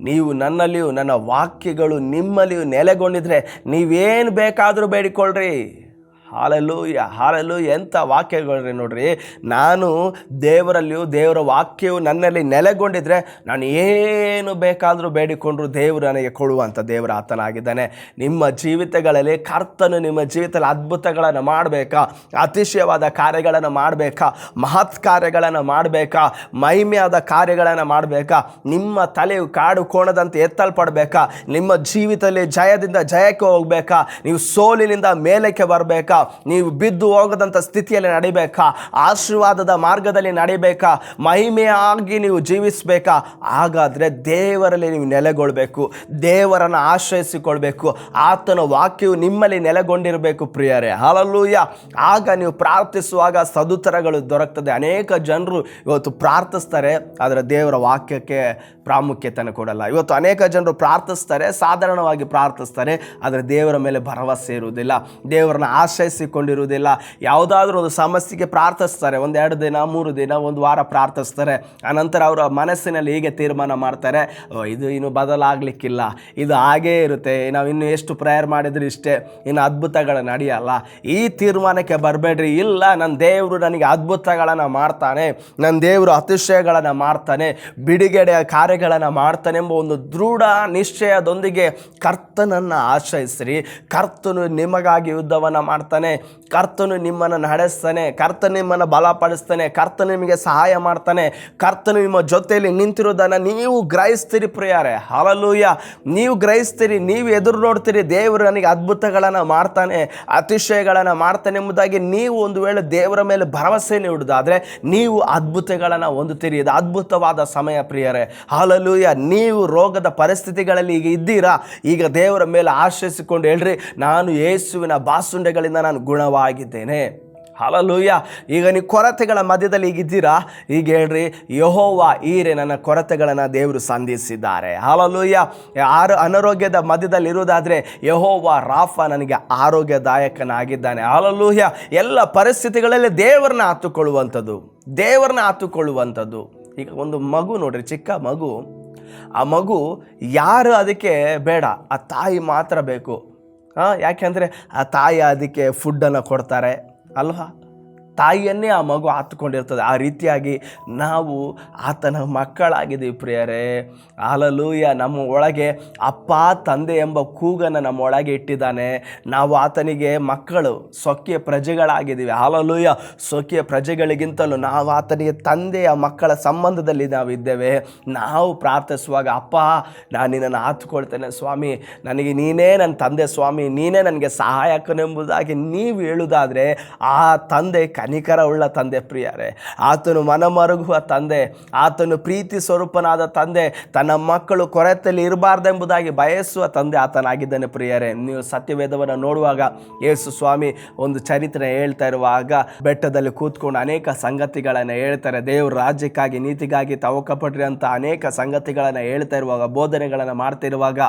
A: ನೀವು ನನ್ನಲ್ಲಿಯೂ ನನ್ನ ವಾಕ್ಯಗಳು ನಿಮ್ಮಲ್ಲಿಯೂ ನೆಲೆಗೊಂಡಿದ್ರೆ ನೀವೇನು ಬೇಕಾದರೂ ಬೇಡಿಕೊಳ್ಳ್ರಿ. Hallelujah, hallelujah. ಎಂಥ ವಾಕ್ಯಗಳ್ರಿ ನೋಡ್ರಿ. ನಾನು ದೇವರಲ್ಲಿಯೂ ದೇವರ ವಾಕ್ಯವು ನನ್ನಲ್ಲಿ ನೆಲೆಗೊಂಡಿದ್ರೆ ನಾನು ಏನು ಬೇಕಾದರೂ ಬೇಡಿಕೊಂಡ್ರು ದೇವರು ನನಗೆ ಕೊಡುವಂಥ ದೇವರ ಆತನಾಗಿದ್ದಾನೆ. ನಿಮ್ಮ ಜೀವಿತಗಳಲ್ಲಿ ಕರ್ತನು ನಿಮ್ಮ ಜೀವಿತದಲ್ಲಿ ಅದ್ಭುತಗಳನ್ನು ಮಾಡಬೇಕಾ, ಅತಿಶಯವಾದ ಕಾರ್ಯಗಳನ್ನು ಮಾಡಬೇಕಾ, ಮಹತ್ ಕಾರ್ಯಗಳನ್ನು ಮಾಡಬೇಕಾ, ಮಹಿಮೆಯಾದ ಕಾರ್ಯಗಳನ್ನು ಮಾಡಬೇಕಾ, ನಿಮ್ಮ ತಲೆಯು ಕಾಡು ಕೋಣದಂತೆ ಎತ್ತಲ್ಪಡಬೇಕಾ, ನಿಮ್ಮ ಜೀವಿತದಲ್ಲಿ ಜಯದಿಂದ ಜಯಕ್ಕೆ ಹೋಗಬೇಕಾ, ನೀವು ಸೋಲಿನಿಂದ ಮೇಲಕ್ಕೆ ಬರಬೇಕಾ, ನೀವು ಬಿದ್ದು ಹೋಗದಂಥ ಸ್ಥಿತಿಯಲ್ಲಿ ನಡಿಬೇಕಾ, ಆಶೀರ್ವಾದದ ಮಾರ್ಗದಲ್ಲಿ ನಡಿಬೇಕಾ, ಮಹಿಮೆಯಾಗಿ ನೀವು ಜೀವಿಸಬೇಕಾ, ಹಾಗಾದರೆ ದೇವರಲ್ಲಿ ನೀವು ನೆಲೆಗೊಳ್ಳಬೇಕು, ದೇವರನ್ನು ಆಶ್ರಯಿಸಿಕೊಳ್ಬೇಕು, ಆತನ ವಾಕ್ಯವು ನಿಮ್ಮಲ್ಲಿ ನೆಲೆಗೊಂಡಿರಬೇಕು ಪ್ರಿಯರೇ. ಹಾಲೆಲೂಯ. ಆಗ ನೀವು ಪ್ರಾರ್ಥಿಸುವಾಗ ಸದುತ್ತರಗಳು ದೊರಕ್ತದೆ. ಅನೇಕ ಜನರು ಇವತ್ತು ಪ್ರಾರ್ಥಿಸ್ತಾರೆ, ಆದರೆ ದೇವರ ವಾಕ್ಯಕ್ಕೆ ಪ್ರಾಮುಖ್ಯತೆಯನ್ನು ಕೊಡಲ್ಲ. ಇವತ್ತು ಅನೇಕ ಜನರು ಪ್ರಾರ್ಥಿಸ್ತಾರೆ, ಸಾಧಾರಣವಾಗಿ ಪ್ರಾರ್ಥಿಸ್ತಾರೆ, ಆದರೆ ದೇವರ ಮೇಲೆ ಭರವಸೆ ಇರುವುದಿಲ್ಲ, ದೇವರನ್ನ ಆಶ್ರಯಿಸಿಕೊಂಡಿರುವುದಿಲ್ಲ. ಯಾವುದಾದ್ರೂ ಒಂದು ಸಮಸ್ಯೆಗೆ ಪ್ರಾರ್ಥಿಸ್ತಾರೆ, 1-2 ದಿನ 3 ದಿನ 1 ವಾರ ಪ್ರಾರ್ಥಿಸ್ತಾರೆ. ಆನಂತರ ಅವರ ಮನಸ್ಸಿನಲ್ಲಿ ಹೀಗೆ ತೀರ್ಮಾನ ಮಾಡ್ತಾರೆ, ಇದು ಇನ್ನು ಬದಲಾಗಲಿಕ್ಕಿಲ್ಲ, ಇದು ಹಾಗೇ ಇರುತ್ತೆ, ನಾವು ಇನ್ನು ಎಷ್ಟು ಪ್ರೇಯರ್ ಮಾಡಿದ್ರೆ ಇಷ್ಟೇ, ಇನ್ನು ಅದ್ಭುತಗಳು ನಡೆಯಲ್ಲ. ಈ ತೀರ್ಮಾನಕ್ಕೆ ಬರಬೇಡ್ರಿ. ಇಲ್ಲ, ನನ್ನ ದೇವರು ನನಗೆ ಅದ್ಭುತಗಳನ್ನು ಮಾಡ್ತಾನೆ, ನನ್ನ ದೇವರು ಅತಿಶಯಗಳನ್ನು ಮಾಡ್ತಾನೆ, ಬಿಡುಗಡೆಯ ಕಾರ್ಯಗಳನ್ನು ಮಾಡ್ತಾನೆ ಎಂಬ ಒಂದು ದೃಢ ನಿಶ್ಚಯದೊಂದಿಗೆ ಕರ್ತನನ್ನು ಆಶ್ರಯಿಸಿರಿ. ಕರ್ತನು ನಿಮಗಾಗಿ ಯುದ್ಧವನ್ನು ಮಾಡ್ತಾನೆ, ಕರ್ತನು ನಿಮ್ಮನ್ನು ನಡೆಸ್ತಾನೆ, ಕರ್ತನು ನಿಮ್ಮನ್ನು ಬಲಪಡಿಸ್ತಾನೆ, ಕರ್ತನು ನಿಮಗೆ ಸಹಾಯ ಮಾಡ್ತಾನೆ, ಕರ್ತನು ನಿಮ್ಮ ಜೊತೆಯಲ್ಲಿ ನಿಂತಿರೋದನ್ನು ನೀವು ಗ್ರಹಿಸ್ತೀರಿ ಪ್ರಿಯರೇ. ಹಾಲೆಲೂಯ. ನೀವು ಗ್ರಹಿಸ್ತೀರಿ, ನೀವು ಎದುರು ನೋಡ್ತೀರಿ, ದೇವರು ನನಗೆ ಅದ್ಭುತಗಳನ್ನು ಮಾಡ್ತಾನೆ, ಅತಿಶಯಗಳನ್ನು ಮಾಡ್ತಾನೆ ಎಂಬುದಾಗಿ ನೀವು ಒಂದು ವೇಳೆ ದೇವರ ಮೇಲೆ ಭರವಸೆಯನ್ನು ಇಡುವುದಾದರೆ ನೀವು ಅದ್ಭುತಗಳನ್ನು ಹೊಂದುತ್ತೀರಿ. ಇದು ಅದ್ಭುತವಾದ ಸಮಯ ಪ್ರಿಯರೇ. ಹಾಲೆಲೂಯ. ನೀವು ರೋಗದ ಪರಿಸ್ಥಿತಿಗಳಲ್ಲಿ ಈಗ ಇದ್ದೀರಾ, ಈಗ ದೇವರ ಮೇಲೆ ಆಶ್ರಯಿಸಿಕೊಂಡು ಹೇಳ್ರಿ, ನಾನು ಯೇಸುವಿನ ಬಾಸುಂಡೆಗಳಿಂದ ನಾನು ಗುಣವಾಗಿದ್ದೇನೆ. ಹಾಲೆಲೂಯ. ಈಗ ನೀವು ಕೊರತೆಗಳ ಮಧ್ಯದಲ್ಲಿ ಈಗಿದ್ದೀರಾ, ಈಗ ಹೇಳ್ರಿ, ಯೆಹೋವ ಈರೆ ನನ್ನ ಕೊರತೆಗಳನ್ನು ದೇವರು ಸಂಧಿಸಿದ್ದಾರೆ. ಹಾಲೆಲೂಯ. ಅನಾರೋಗ್ಯದ ಮಧ್ಯದಲ್ಲಿ ಇರುವುದಾದರೆ ಯೆಹೋವ ರಾಫ ನನಗೆ ಆರೋಗ್ಯದಾಯಕನಾಗಿದ್ದಾನೆ. ಹಾಲೆಲೂಯ. ಎಲ್ಲ ಪರಿಸ್ಥಿತಿಗಳಲ್ಲಿ ದೇವರನ್ನ ಹತ್ತುಕೊಳ್ಳುವಂಥದ್ದು. ಈಗ ಒಂದು ಮಗು ನೋಡ್ರಿ, ಚಿಕ್ಕ ಮಗು, ಆ ಮಗು ಯಾರು ಅದಕ್ಕೆ ಬೇಡ, ಆ ತಾಯಿ ಮಾತ್ರ ಬೇಕು. ಯಾಕೆಂದರೆ ಆ ತಾಯಿ ಅದಕ್ಕೆ ಫುಡ್ಡನ್ನು ಕೊಡ್ತಾರೆ ಅಲ್ವಾ, ತಾಯಿಯನ್ನೇ ಆ ಮಗು ಹತ್ತುಕೊಂಡಿರ್ತದೆ. ಆ ರೀತಿಯಾಗಿ ನಾವು ಆತನ ಮಕ್ಕಳಾಗಿದ್ದೀವಿ ಪ್ರಿಯರೇ. ಹಾಲೆಲೂಯ. ನಮ್ಮ ಒಳಗೆ ಅಪ್ಪ ತಂದೆ ಎಂಬ ಕೂಗನ್ನು ನಮ್ಮ ಒಳಗೆ ಇಟ್ಟಿದ್ದಾನೆ. ನಾವು ಆತನಿಗೆ ಮಕ್ಕಳು, ಸ್ವಕೀಯ ಪ್ರಜೆಗಳಾಗಿದ್ದೀವಿ. ಹಾಲೆಲೂಯ. ಸ್ವಕೀಯ ಪ್ರಜೆಗಳಿಗಿಂತಲೂ ನಾವು ಆತನಿಗೆ ತಂದೆಯ ಮಕ್ಕಳ ಸಂಬಂಧದಲ್ಲಿ ನಾವು ಇದ್ದೇವೆ. ನಾವು ಪ್ರಾರ್ಥಿಸುವಾಗ, ಅಪ್ಪ ನಾನು ನಿನ್ನನ್ನು ಹತ್ತುಕೊಳ್ತೇನೆ ಸ್ವಾಮಿ, ನನಗೆ ನೀನೇ ನನ್ನ ತಂದೆ ಸ್ವಾಮಿ, ನೀನೇ ನನಗೆ ಸಹಾಯಕನೆಂಬುದಾಗಿ ನೀವು ಹೇಳುವುದಾದರೆ ಆ ತಂದೆ ಕನಿಕರ ಉಳ್ಳ ತಂದೆ ಪ್ರಿಯರೇ. ಆತನು ಮನಮರುಗುವ ತಂದೆ, ಆತನು ಪ್ರೀತಿ ಸ್ವರೂಪನಾದ ತಂದೆ, ತನ್ನ ಮಕ್ಕಳು ಕೊರತೆಯಲ್ಲಿ ಇರಬಾರ್ದೆಂಬುದಾಗಿ ಬಯಸುವ ತಂದೆ ಆತನಾಗಿದ್ದಾನೆ ಪ್ರಿಯರೇ. ನೀವು ಸತ್ಯವೇದವನ್ನು ನೋಡುವಾಗ ಯೇಸು ಸ್ವಾಮಿ ಒಂದು ಚರಿತ್ರೆ ಹೇಳ್ತಾ ಇರುವಾಗ ಬೆಟ್ಟದಲ್ಲಿ ಕೂತ್ಕೊಂಡು ಅನೇಕ ಸಂಗತಿಗಳನ್ನು ಹೇಳ್ತಾರೆ. ದೇವ್ರ ರಾಜ್ಯಕ್ಕಾಗಿ ನೀತಿಗಾಗಿ ತವಕಪಡ್ರಿ ಅಂತ ಅನೇಕ ಸಂಗತಿಗಳನ್ನು ಹೇಳ್ತಾ ಇರುವಾಗ, ಬೋಧನೆಗಳನ್ನು ಮಾಡ್ತಿರುವಾಗ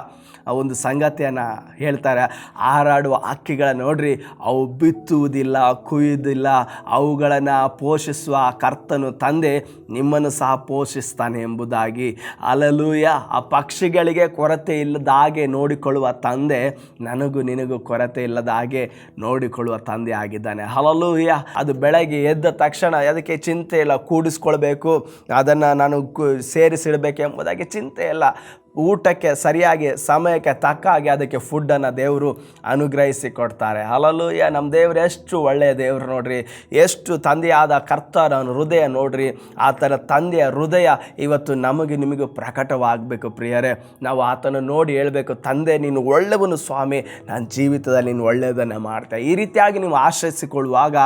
A: ಒಂದು ಸಂಗತಿಯನ್ನು ಹೇಳ್ತಾರೆ. ಹಾರಾಡುವ ಹಕ್ಕಿಗಳನ್ನು ನೋಡ್ರಿ, ಅವು ಬಿತ್ತುವುದಿಲ್ಲ, ಕುಯ್ಯುವುದಿಲ್ಲ, ಅವುಗಳನ್ನು ಪೋಷಿಸುವ ಕರ್ತನು ತಂದೆ ನಿಮ್ಮನ್ನು ಸಹ ಪೋಷಿಸ್ತಾನೆ ಎಂಬುದಾಗಿ. ಹಲ್ಲೆಲೂಯ. ಆ ಪಕ್ಷಿಗಳಿಗೆ ಕೊರತೆ ಇಲ್ಲದ ಹಾಗೆ ನೋಡಿಕೊಳ್ಳುವ ತಂದೆ ನನಗೂ ನಿನಗೂ ಕೊರತೆ ಇಲ್ಲದ ಹಾಗೆ ನೋಡಿಕೊಳ್ಳುವ ತಂದೆ ಆಗಿದ್ದಾನೆ. ಹಲ್ಲೆಲೂಯ. ಅದು ಬೆಳಗ್ಗೆ ಎದ್ದ ತಕ್ಷಣ ಅದಕ್ಕೆ ಚಿಂತೆ ಇಲ್ಲ, ಕೂಡಿಸ್ಕೊಳ್ಬೇಕು, ಅದನ್ನು ನಾನು ಸೇರಿಸಿಡಬೇಕು ಎಂಬುದಾಗಿ ಚಿಂತೆ ಇಲ್ಲ. ಊಟಕ್ಕೆ ಸರಿಯಾಗಿ ಸಮಯಕ್ಕೆ ತಕ್ಕ ಹಾಗೆ ಅದಕ್ಕೆ ಫುಡ್ಡನ್ನು ದೇವರು ಅನುಗ್ರಹಿಸಿ ಕೊಡ್ತಾರೆ. ಹಲ್ಲೆಲೂಯ. ನಮ್ಮ ದೇವರು ಎಷ್ಟು ಒಳ್ಳೆಯ ದೇವರು ನೋಡ್ರಿ, ಎಷ್ಟು ತಂದೆಯಾದ ಕರ್ತನ ಹೃದಯ ನೋಡ್ರಿ. ಆತನ ತಂದೆಯ ಹೃದಯ ಇವತ್ತು ನಮಗೆ ನಿಮಗೂ ಪ್ರಕಟವಾಗಬೇಕು ಪ್ರಿಯರೇ. ನಾವು ಆತನ ನೋಡಿ ಹೇಳಬೇಕು, ತಂದೆ ನೀನು ಒಳ್ಳೆಯವನು ಸ್ವಾಮಿ, ನನ್ನ ಜೀವಿತದಲ್ಲಿ ನೀನು ಒಳ್ಳೆಯದನ್ನು ಮಾಡ್ತಾ. ಈ ರೀತಿಯಾಗಿ ನೀವು ಆಶ್ರಯಿಸಿಕೊಳ್ಳುವಾಗ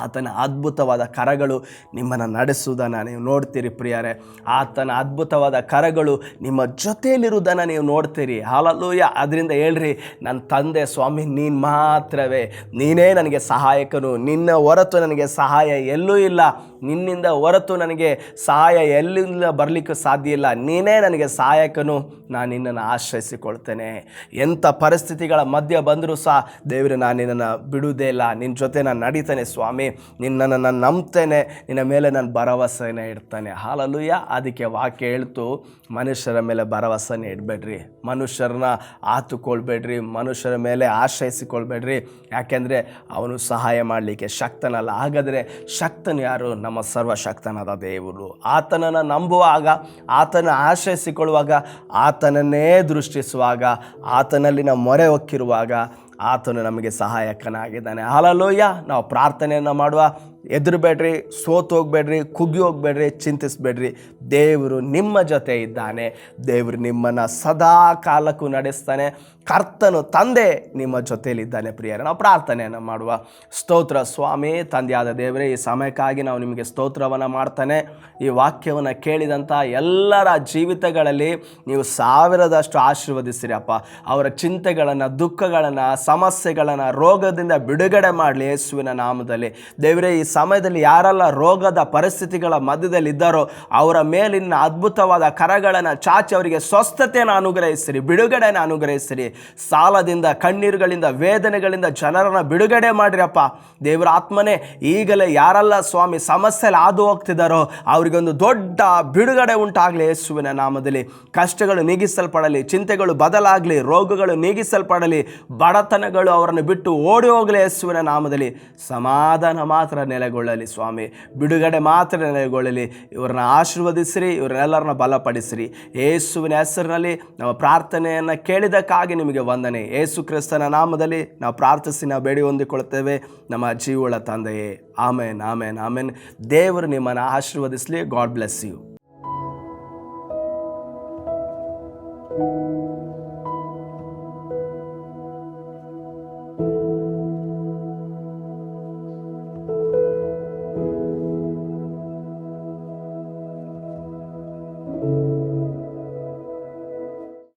A: ಆತನ ಅದ್ಭುತವಾದ ಕರಗಳು ನಿಮ್ಮನ್ನು ನಡೆಸುವುದನ್ನು ನೀವು ನೋಡ್ತೀರಿ ಪ್ರಿಯರೇ. ಆತನ ಅದ್ಭುತವಾದ ಕರಗಳು ನಿಮ್ಮ ಜೊತೆಯಲ್ಲಿರುವುದನ್ನು ನೀವು ನೋಡ್ತೀರಿ. ಹಲ್ಲೆಲೂಯ. ಅದರಿಂದ ಹೇಳ್ರಿ, ನನ್ನ ತಂದೆ ಸ್ವಾಮಿ ನೀನು ಮಾತ್ರವೇ, ನೀನೇ ನನಗೆ ಸಹಾಯಕನು, ನಿನ್ನ ಹೊರತು ನನಗೆ ಸಹಾಯ ಎಲ್ಲೂ ಇಲ್ಲ, ನಿನ್ನಿಂದ ಹೊರತು ನನಗೆ ಸಹಾಯ ಎಲ್ಲಿಂದ ಬರಲಿಕ್ಕೆ ಸಾಧ್ಯ ಇಲ್ಲ. ನೀನೇ ನನಗೆ ಸಹಾಯಕನು. ನಾನು ನಿನ್ನನ್ನು ಆಶ್ರಯಿಸಿಕೊಳ್ತೇನೆ. ಎಂಥ ಪರಿಸ್ಥಿತಿಗಳ ಮಧ್ಯೆ ಬಂದರೂ ಸಹ ದೇವರೇ, ನಾನು ನಿನ್ನನ್ನು ಬಿಡುವುದೇ ಇಲ್ಲ. ನಿನ್ನ ಜೊತೆ ನಾನು ನಡೀತೇನೆ ಸ್ವಾಮಿ. ನಿನ್ನನ್ನು ನಾನು ನಂಬ್ತೇನೆ. ನಿನ್ನ ಮೇಲೆ ನಾನು ಭರವಸೆನೇ ಇಡ್ತಾನೆ. ಹಾಲೆಲೂಯಾ. ಅದಕ್ಕೆ ವಾಕ್ಯ ಹೇಳ್ತು, ಮನುಷ್ಯರ ಮೇಲೆ ಭರವಸೆನೇ ಇಡಬೇಡ್ರಿ, ಮನುಷ್ಯರನ್ನ ಆತುಕೊಳ್ಬೇಡ್ರಿ, ಮನುಷ್ಯರ ಮೇಲೆ ಆಶ್ರಯಿಸಿಕೊಳ್ಬೇಡ್ರಿ. ಯಾಕೆಂದರೆ ಅವನು ಸಹಾಯ ಮಾಡಲಿಕ್ಕೆ ಶಕ್ತನಲ್ಲ. ಹಾಗಾದರೆ ಶಕ್ತನು ಯಾರು? ನಮ್ಮ ಸರ್ವಶಕ್ತನಾದ ದೇವರು. ಆತನನ್ನು ನಂಬುವಾಗ, ಆತನ ಆಶ್ರಯಿಸಿಕೊಳ್ಳುವಾಗ, ಆತನನ್ನೇ ದೃಷ್ಟಿಸುವಾಗ, ಆತನಲ್ಲಿ ನಾವು ಮೊರೆ ಹೊಕ್ಕಿರುವಾಗ ಆತನು ನಮಗೆ ಸಹಾಯಕನಾಗಿದ್ದಾನೆ. ಹಾಲೆಲೂಯಾ. ನಾವು ಪ್ರಾರ್ಥನೆಯನ್ನು ಮಾಡುವ, ಹೆದರಬೇಡ್ರಿ, ಸೋತು ಹೋಗಬೇಡ್ರಿ, ಕುಗ್ಗಿ ಹೋಗಬೇಡ್ರಿ, ಚಿಂತಿಸಬೇಡ್ರಿ. ದೇವರು ನಿಮ್ಮ ಜೊತೆ ಇದ್ದಾನೆ. ದೇವರು ನಿಮ್ಮನ್ನು ಸದಾ ಕಾಲಕ್ಕೂ ನಡೆಸ್ತಾನೆ. ಕರ್ತನು ತಂದೆ ನಿಮ್ಮ ಜೊತೆಯಲ್ಲಿದ್ದಾನೆ. ಪ್ರಿಯರೇ, ನಾವು ಪ್ರಾರ್ಥನೆಯನ್ನು ಮಾಡುವ. ಸ್ತೋತ್ರ ಸ್ವಾಮಿ. ತಂದೆಯಾದ ದೇವರೇ, ಈ ಸಮಯಕ್ಕಾಗಿ ನಾವು ನಿಮಗೆ ಸ್ತೋತ್ರವನ್ನು ಮಾಡ್ತಾನೆ. ಈ ವಾಕ್ಯವನ್ನು ಕೇಳಿದಂಥ ಎಲ್ಲರ ಜೀವಿತಗಳಲ್ಲಿ ನೀವು 1000ದಷ್ಟು ಆಶೀರ್ವದಿಸಿರಿ ಅಪ್ಪ. ಅವರ ಚಿಂತೆಗಳನ್ನು, ದುಃಖಗಳನ್ನು, ಸಮಸ್ಯೆಗಳನ್ನು, ರೋಗದಿಂದ ಬಿಡುಗಡೆ ಮಾಡಲಿ ಯೇಸುವಿನ ನಾಮದಲ್ಲಿ. ದೇವರೇ, ಈ ಸಮಯದಲ್ಲಿ ಯಾರೆಲ್ಲ ರೋಗದ ಪರಿಸ್ಥಿತಿಗಳ ಮಧ್ಯದಲ್ಲಿ ಇದ್ದಾರೋ ಅವರ ಮೇಲಿನ ಅದ್ಭುತವಾದ ಕರಗಳನ್ನು ಚಾಚಿ ಅವರಿಗೆ ಸ್ವಸ್ಥತೆಯನ್ನು ಅನುಗ್ರಹಿಸಿರಿ, ಬಿಡುಗಡೆಯನ್ನು ಅನುಗ್ರಹಿಸಿರಿ. ಸಾಲದಿಂದ, ಕಣ್ಣೀರುಗಳಿಂದ, ವೇದನೆಗಳಿಂದ ಜನರನ್ನು ಬಿಡುಗಡೆ ಮಾಡಿರಪ್ಪ. ದೇವರ ಆತ್ಮನೇ, ಈಗಲೇ ಯಾರೆಲ್ಲ ಸ್ವಾಮಿ ಸಮಸ್ಯೆಯಲ್ಲಿ ಹಾದು ಹೋಗ್ತಿದ್ದಾರೋ ಅವರಿಗೊಂದು ದೊಡ್ಡ ಬಿಡುಗಡೆ ಉಂಟಾಗಲಿ ಯೇಸುವಿನ ನಾಮದಲ್ಲಿ. ಕಷ್ಟಗಳು ನೀಗಿಸಲ್ಪಡಲಿ, ಚಿಂತೆಗಳು ಬದಲಾಗಲಿ, ರೋಗಗಳು ನೀಗಿಸಲ್ಪಡಲಿ, ಬಡತನಗಳು ಅವರನ್ನು ಬಿಟ್ಟು ಓಡಿ ಹೋಗಲಿ ಯೇಸುವಿನ ನಾಮದಲ್ಲಿ. ಸಮಾಧಾನ ಮಾತ್ರ ನೆಲೆಗೊಳ್ಳಲಿ ಸ್ವಾಮಿ, ಬಿಡುಗಡೆ ಮಾತ್ರ ನೆಲೆಗೊಳ್ಳಲಿ. ಇವರನ್ನ ಆಶೀರ್ವದಿಸಿರಿ, ಇವರನ್ನೆಲ್ಲರನ್ನ ಬಲಪಡಿಸಿರಿ. ಯೇಸುವಿನ ಹೆಸರಿನಲ್ಲಿ ನಾವು ಪ್ರಾರ್ಥನೆಯನ್ನು ಕೇಳಿದಕ್ಕಾಗಿ ನಿಮಗೆ ವಂದನೆ. ಯೇಸು ಕ್ರಿಸ್ತನ ನಾಮದಲ್ಲಿ ನಾವು ಪ್ರಾರ್ಥಿಸಿ ನಾವು ಬೇಡಿ ಹೊಂದಿಕೊಳ್ಳುತ್ತೇವೆ ನಮ್ಮ ಜೀವಳ ತಂದೆಯೇ. ಆಮೇನ್, ಆಮೇನ್, ಆಮೇನ್. ದೇವರು ನಿಮ್ಮನ್ನು ಆಶೀರ್ವದಿಸಲಿ. God bless you.